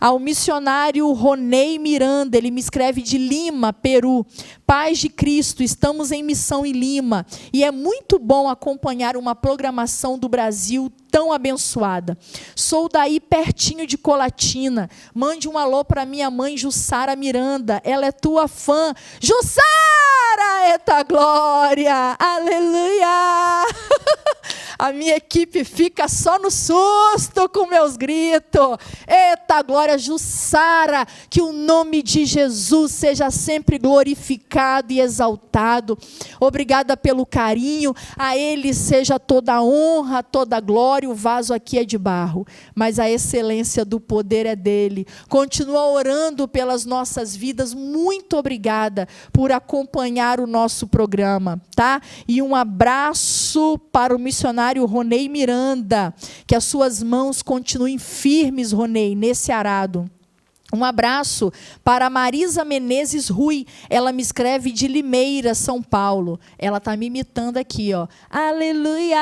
Ao missionário Ronei Miranda, ele me escreve de Lima, Peru. Paz de Cristo, estamos em missão em Lima e é muito bom acompanhar uma programação do Brasil tão abençoada. Sou daí pertinho de Colatina. Mande um alô para minha mãe Jussara Miranda, ela é tua fã. Jussara, eita glória, aleluia. A minha equipe fica só no susto com meus gritos. Eita glória, Jussara, que o nome de Jesus seja sempre glorificado e exaltado. Obrigada pelo carinho, a Ele seja toda a honra, toda a glória. O vaso aqui é de barro, mas a excelência do poder é dele. Continua orando pelas nossas vidas. Muito obrigada por acompanhar o nosso programa, tá? E um abraço para o missionário Ronei Miranda, que as suas mãos continuem firmes, Ronei, nesse arado. Um abraço para Marisa Menezes Rui, ela me escreve de Limeira, São Paulo. Ela está me imitando aqui, ó. Aleluia!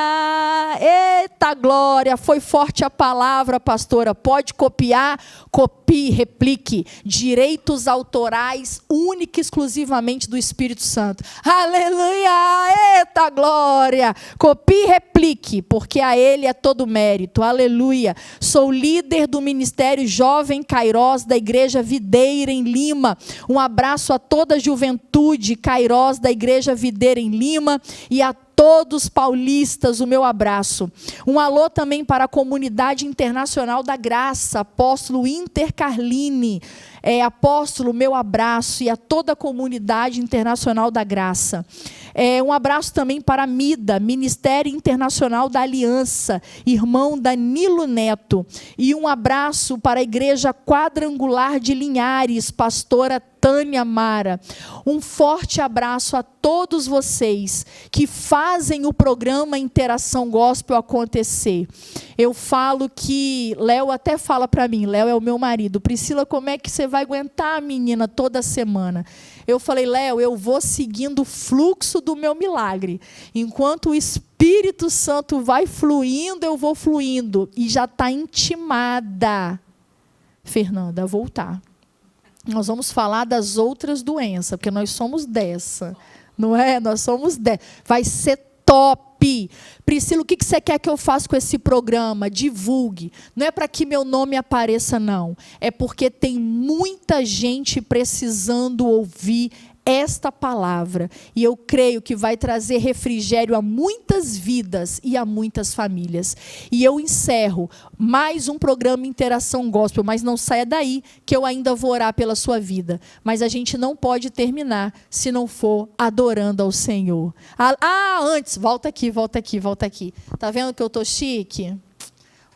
Eita glória! Foi forte a palavra, pastora. Pode copiar? Copie, replique. Direitos autorais, única e exclusivamente do Espírito Santo. Aleluia! Eita glória! Copie e replique, porque a Ele é todo mérito. Aleluia! Sou líder do Ministério Jovem Kairós da Igreja Videira em Lima. Um abraço a toda a juventude Kairós da Igreja Videira em Lima e a todos paulistas, o meu abraço. Um alô também para a comunidade internacional da Graça, apóstolo Inter Carline. Apóstolo, meu abraço, e a toda a comunidade internacional da Graça. Um abraço também para a MIDA, Ministério Internacional da Aliança, irmão Danilo Neto. E um abraço para a Igreja Quadrangular de Linhares, pastora Tânia Mara. Um forte abraço a todos vocês que fazem o programa Interação Gospel acontecer. Eu falo que, Léo até fala para mim, Léo é o meu marido, Priscila, como é que você vai aguentar a menina toda semana? Eu falei, Léo, eu vou seguindo o fluxo do meu milagre. Enquanto o Espírito Santo vai fluindo, eu vou fluindo. E já está intimada, Fernanda, a voltar. Nós vamos falar das outras doenças, porque nós somos dessa, não é? Nós somos dessa. Vai ser top. Priscila, o que você quer que eu faça com esse programa? Divulgue. Não é para que meu nome apareça, não. É porque tem muita gente precisando ouvir esta palavra. E eu creio que vai trazer refrigério a muitas vidas e a muitas famílias. E eu encerro mais um programa Interação Gospel, mas não saia daí, que eu ainda vou orar pela sua vida. Mas a gente não pode terminar se não for adorando ao Senhor. Antes, volta aqui. Tá vendo que eu tô chique?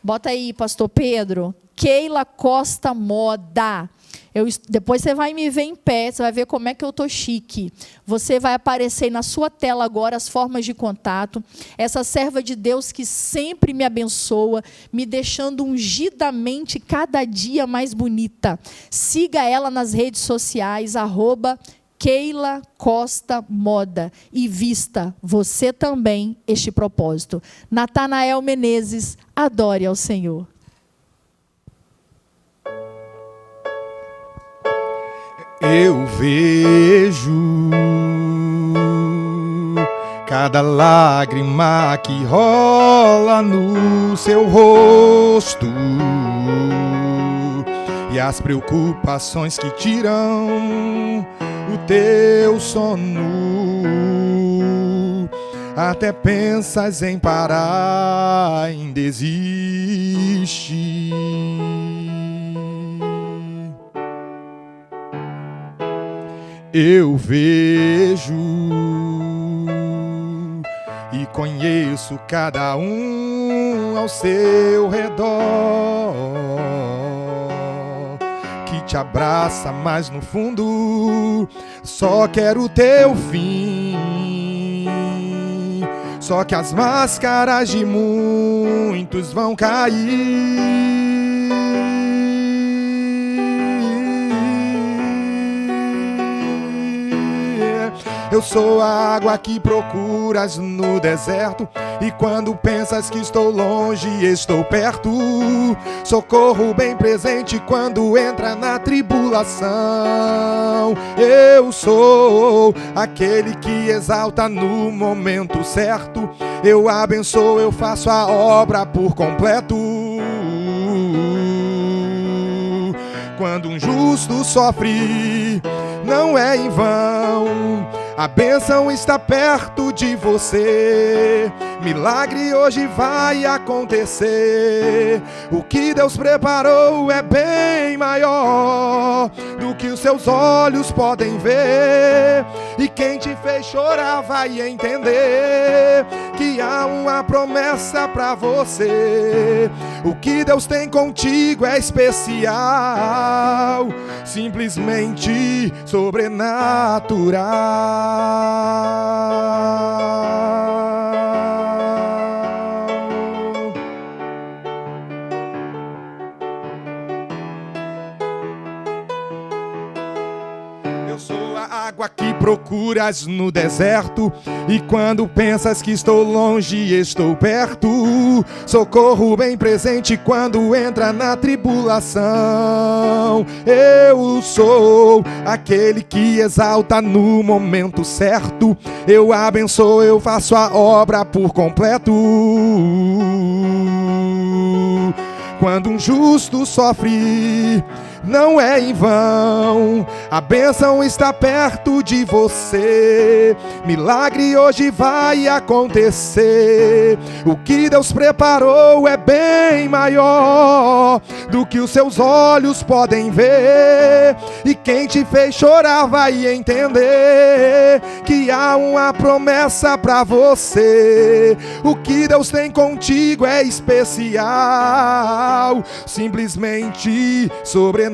Bota aí, pastor Pedro. Keila Costa Moda. Depois você vai me ver em pé, você vai ver como é que eu estou chique. Você vai aparecer na sua tela agora as formas de contato. Essa serva de Deus que sempre me abençoa, me deixando ungidamente cada dia mais bonita. Siga ela nas redes sociais, @Keila Costa Moda. E vista você também este propósito. Natanael Menezes, adore ao Senhor. Eu vejo cada lágrima que rola no seu rosto e as preocupações que tiram o teu sono. Até pensas em parar, em desistir. Eu vejo e conheço cada um ao seu redor que te abraça, mas no fundo só quer o teu fim. Só que as máscaras de muitos vão cair. Eu sou a água que procuras no deserto, e quando pensas que estou longe, estou perto. Socorro bem presente quando entra na tribulação. Eu sou aquele que exalta no momento certo. Eu abençoo, eu faço a obra por completo. Quando um justo sofre, não é em vão. A bênção está perto de você. Milagre hoje vai acontecer. O que Deus preparou é bem maior do que os seus olhos podem ver. E quem te fez chorar vai entender que há uma promessa pra você. O que Deus tem contigo é especial, simplesmente sobrenatural. Eu sou a água que procuras no deserto, e quando pensas que estou longe, estou perto. Socorro bem presente quando entra na tribulação. Eu sou aquele que exalta no momento certo. Eu abençoo, eu faço a obra por completo. Quando um justo sofre, não é em vão. A bênção está perto de você. Milagre hoje vai acontecer. O que Deus preparou é bem maior do que os seus olhos podem ver. E quem te fez chorar vai entender que há uma promessa pra você. O que Deus tem contigo é especial, simplesmente sobrenatural.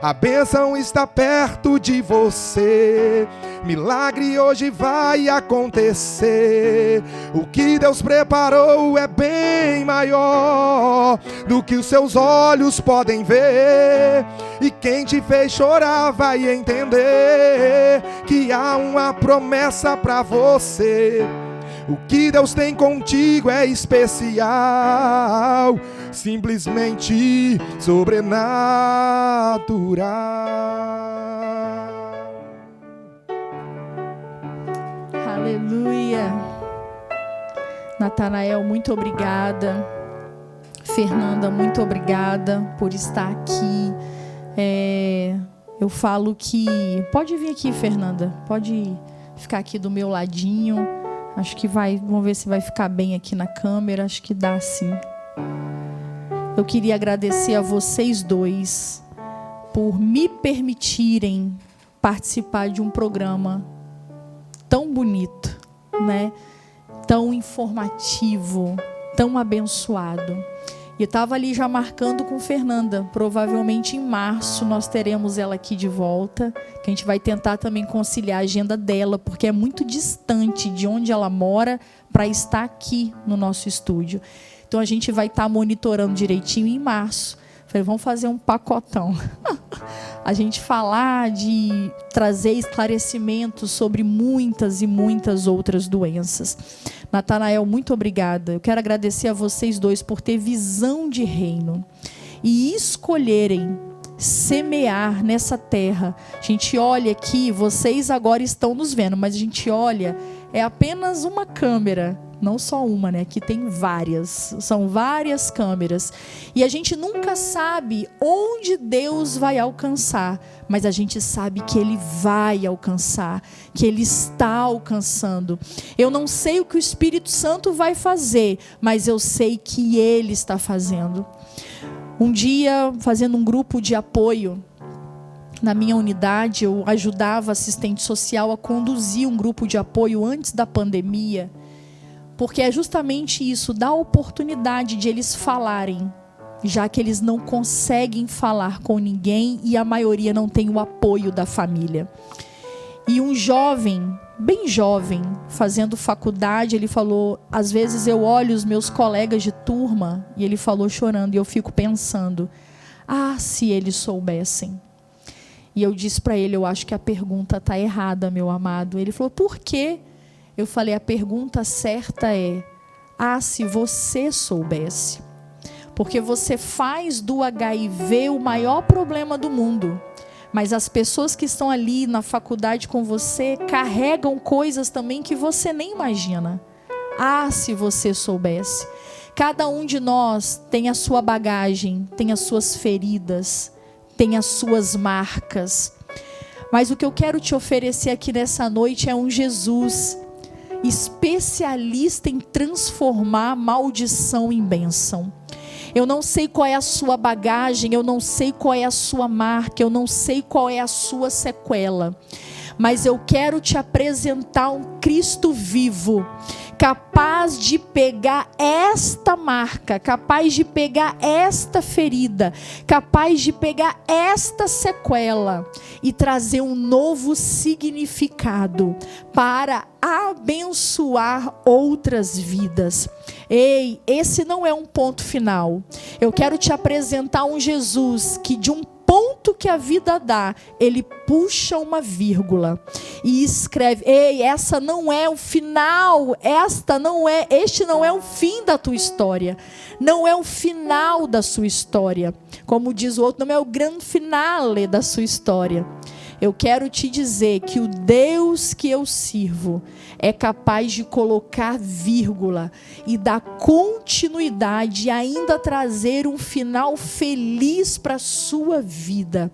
A bênção está perto de você. Milagre hoje vai acontecer. O que Deus preparou é bem maior do que os seus olhos podem ver. E quem te fez chorar vai entender que há uma promessa pra você. O que Deus tem contigo é especial, simplesmente sobrenatural. Aleluia. Natanael, muito obrigada. Fernanda, muito obrigada por estar aqui. Eu falo que... Pode vir aqui, Fernanda. Pode ficar aqui do meu ladinho. Acho que vai... Vamos ver se vai ficar bem aqui na câmera. Acho que dá sim. Eu queria agradecer a vocês dois por me permitirem participar de um programa tão bonito, né? Tão informativo, tão abençoado. E eu estava ali já marcando com Fernanda. Provavelmente em março nós teremos ela aqui de volta. Que a gente vai tentar também conciliar a agenda dela, porque é muito distante de onde ela mora para estar aqui no nosso estúdio. Então a gente vai estar monitorando direitinho em março. Falei, vamos fazer um pacotão. A gente falar de trazer esclarecimentos sobre muitas e muitas outras doenças. Natanael, muito obrigada. Eu quero agradecer a vocês dois por ter visão de reino e escolherem semear nessa terra. A gente olha aqui, vocês agora estão nos vendo, mas a gente olha, é apenas uma câmera. Não só uma, né? Aqui tem várias. São várias câmeras. E a gente nunca sabe onde Deus vai alcançar. Mas a gente sabe que Ele vai alcançar. Que Ele está alcançando. Eu não sei o que o Espírito Santo vai fazer. Mas eu sei que Ele está fazendo. Um dia, fazendo um grupo de apoio na minha unidade, eu ajudava assistente social a conduzir um grupo de apoio antes da pandemia. Porque é justamente isso, dá a oportunidade de eles falarem, já que eles não conseguem falar com ninguém e a maioria não tem o apoio da família. E um jovem, bem jovem, fazendo faculdade, ele falou, às vezes eu olho os meus colegas de turma, e ele falou chorando, e eu fico pensando, se eles soubessem. E eu disse para ele, eu acho que a pergunta está errada, meu amado. Ele falou, por quê? Eu falei, a pergunta certa é, se você soubesse. Porque você faz do HIV o maior problema do mundo. Mas as pessoas que estão ali na faculdade com você carregam coisas também que você nem imagina. Se você soubesse. Cada um de nós tem a sua bagagem, tem as suas feridas, tem as suas marcas. Mas o que eu quero te oferecer aqui nessa noite é um Jesus especialista em transformar maldição em bênção. Eu não sei qual é a sua bagagem, eu não sei qual é a sua marca, eu não sei qual é a sua sequela, mas eu quero te apresentar um Cristo vivo, capaz de pegar esta marca, capaz de pegar esta ferida, capaz de pegar esta sequela e trazer um novo significado para abençoar outras vidas. Ei, esse não é um ponto final. Eu quero te apresentar um Jesus que de um ponto que a vida dá, ele puxa uma vírgula e escreve, essa não é o final, este não é o fim da tua história, não é o final da sua história, como diz o outro, não é o grande finale da sua história. eu quero te dizer que o Deus que eu sirvo é capaz de colocar vírgula e dar continuidade e ainda trazer um final feliz para a sua vida.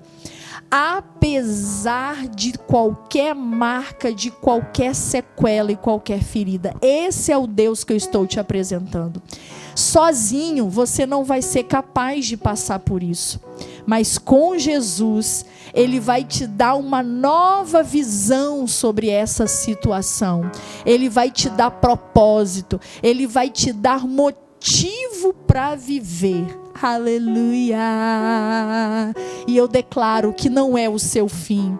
Apesar de qualquer marca, de qualquer sequela e qualquer ferida. Esse é o Deus que eu estou te apresentando. Sozinho você não vai ser capaz de passar por isso. Mas com Jesus, Ele vai te dar uma nova visão sobre essa situação. Ele vai te dar propósito. Ele vai te dar motivo para viver. Aleluia! E eu declaro que não é o seu fim.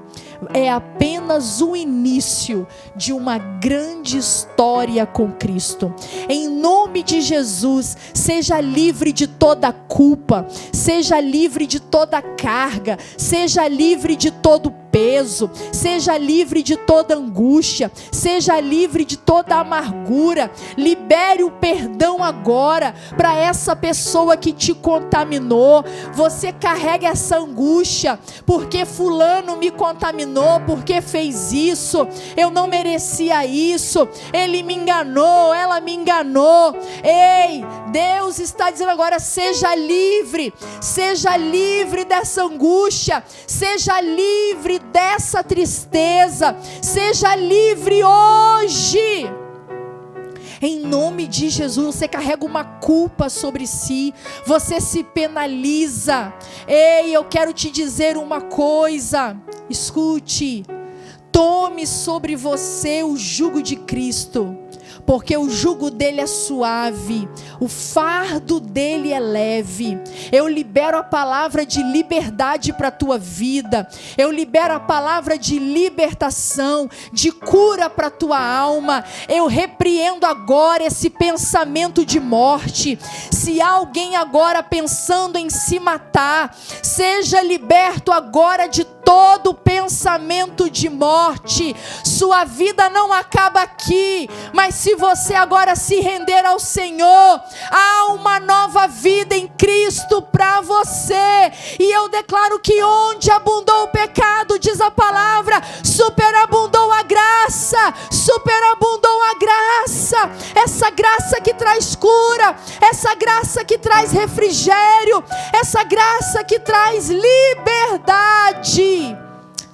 É apenas o início de uma grande história com Cristo. Em nome de Jesus, seja livre de toda culpa, seja livre de toda carga, seja livre de todo peso, seja livre de toda angústia, seja livre de toda amargura. Libere o perdão agora para essa pessoa que te contaminou. Você carrega essa angústia, porque fulano me contaminou, porque fez isso, eu não merecia isso, ele me enganou, ela me enganou. Ei, Deus está dizendo agora, seja livre dessa angústia, seja livre dessa tristeza, seja livre hoje. Em nome de Jesus, você carrega uma culpa sobre si, você se penaliza. Ei, eu quero te dizer uma coisa, escute, tome sobre você o jugo de Cristo, porque o jugo dele é suave, o fardo dele é leve. Eu libero a palavra de liberdade para a tua vida, eu libero a palavra de libertação, de cura para a tua alma. Eu repreendo agora esse pensamento de morte. Se há alguém agora pensando em se matar, seja liberto agora de todo pensamento de morte. Sua vida não acaba aqui, mas se você agora se render ao Senhor, há uma nova vida em Cristo para você. E eu declaro que onde abundou o pecado, diz a palavra, superabundou a graça, superabundou a graça. Essa graça que traz cura, essa graça que traz refrigério, essa graça que traz liberdade.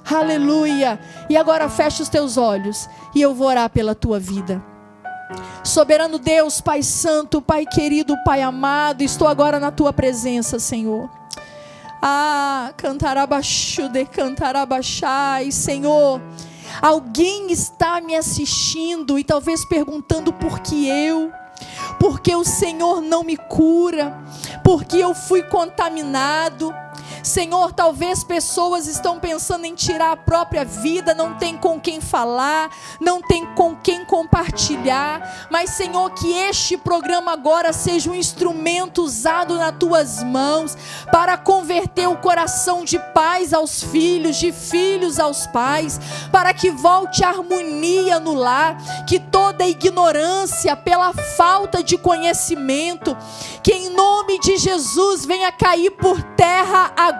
Aleluia. E agora fecha os teus olhos e eu vou orar pela tua vida. Soberano Deus, Pai Santo, Pai querido, Pai amado, estou agora na tua presença, Senhor. Cantarabaxai, Senhor. Alguém está me assistindo e talvez perguntando por que eu? Porque o Senhor não me cura? Porque eu fui contaminado? Senhor, talvez pessoas estão pensando em tirar a própria vida, não tem com quem falar, não tem com quem compartilhar, mas Senhor, que este programa agora seja um instrumento usado nas tuas mãos, para converter o coração de pais aos filhos, de filhos aos pais, para que volte a harmonia no lar, que toda ignorância pela falta de conhecimento, que em nome de Jesus venha cair por terra agora.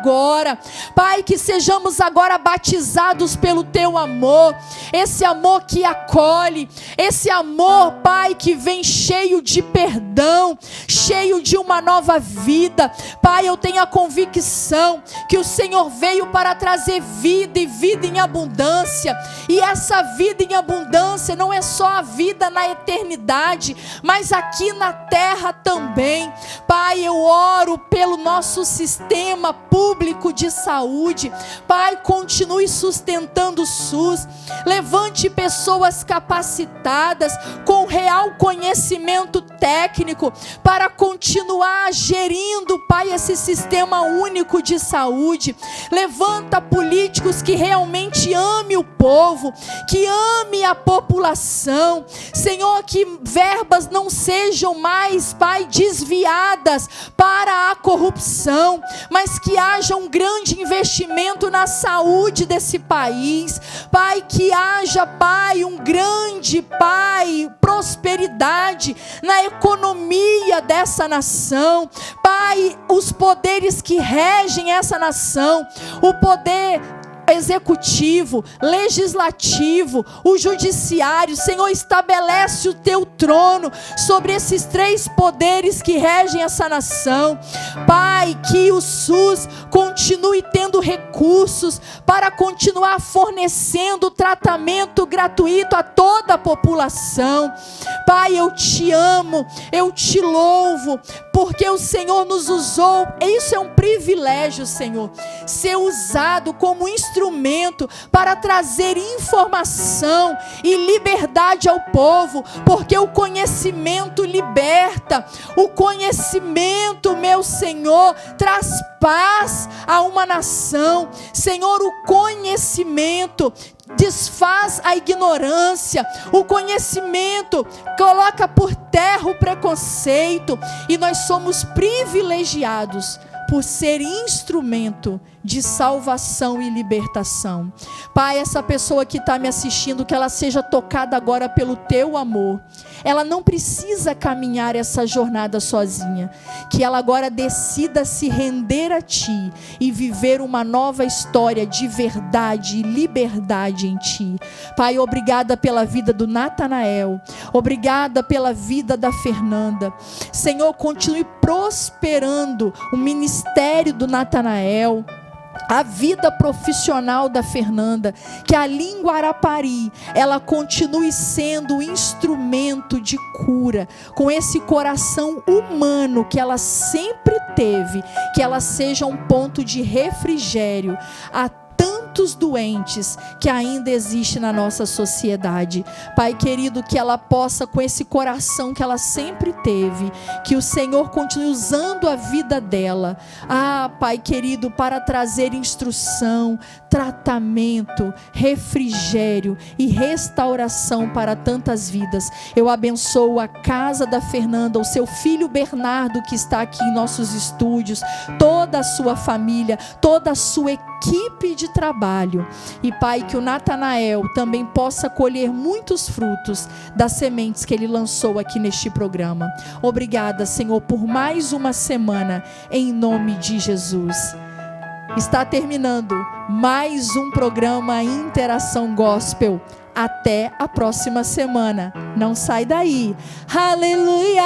Pai, que sejamos agora batizados pelo teu amor, esse amor que acolhe, esse amor, Pai, que vem cheio de perdão, cheio de uma nova vida. Pai, eu tenho a convicção que o Senhor veio para trazer vida e vida em abundância, e essa vida em abundância não é só a vida na eternidade, mas aqui na terra também. Pai, eu oro pelo nosso sistema público de saúde. Pai, continue sustentando o SUS, levante pessoas capacitadas com real conhecimento técnico para continuar gerindo, Pai, esse sistema único de saúde. Levanta políticos que realmente amem o povo, que amem a população. Senhor, que verbas não sejam mais, Pai, desviadas para a corrupção, mas que haja um grande investimento na saúde desse país. Pai, que haja, Pai, um grande, Pai, prosperidade na economia dessa nação. Pai, os poderes que regem essa nação, o poder executivo, legislativo, o judiciário. Senhor, estabelece o teu trono sobre esses 3 poderes que regem essa nação. Pai, que o SUS continue tendo recursos para continuar fornecendo tratamento gratuito a toda a população. Pai, eu te amo, eu te louvo, porque o Senhor nos usou. Isso é um privilégio, Senhor, ser usado como instrumento para trazer informação e liberdade ao povo, porque o conhecimento liberta, o conhecimento, meu Senhor, traz paz a uma nação. Senhor, o conhecimento desfaz a ignorância, o conhecimento coloca por terra o preconceito, e nós somos privilegiados por ser instrumento de salvação e libertação. Pai, essa pessoa que está me assistindo, que ela seja tocada agora pelo teu amor. Ela não precisa caminhar essa jornada sozinha, que ela agora decida se render a ti e viver uma nova história de verdade e liberdade em ti. Pai, obrigada pela vida do Natanael, obrigada pela vida da Fernanda. Senhor, continue prosperando o ministério do Natanael, a vida profissional da Fernanda, que a língua Arapari, ela continue sendo um instrumento de cura, com esse coração humano que ela sempre teve, que ela seja um ponto de refrigério a tantos doentes que ainda existe na nossa sociedade. Pai querido, que ela possa, com esse coração que ela sempre teve, que o Senhor continue usando a vida dela, Pai querido, para trazer instrução, tratamento, refrigério e restauração para tantas vidas. Eu abençoo a casa da Fernanda, o seu filho Bernardo, que está aqui em nossos estúdios, toda a sua família, toda a sua equipe de trabalho. E Pai, que o Natanael também possa colher muitos frutos das sementes que ele lançou aqui neste programa. Obrigada, Senhor, por mais uma semana, em nome de Jesus. Está terminando mais um programa Interação Gospel. Até a próxima semana. Não sai daí. Aleluia!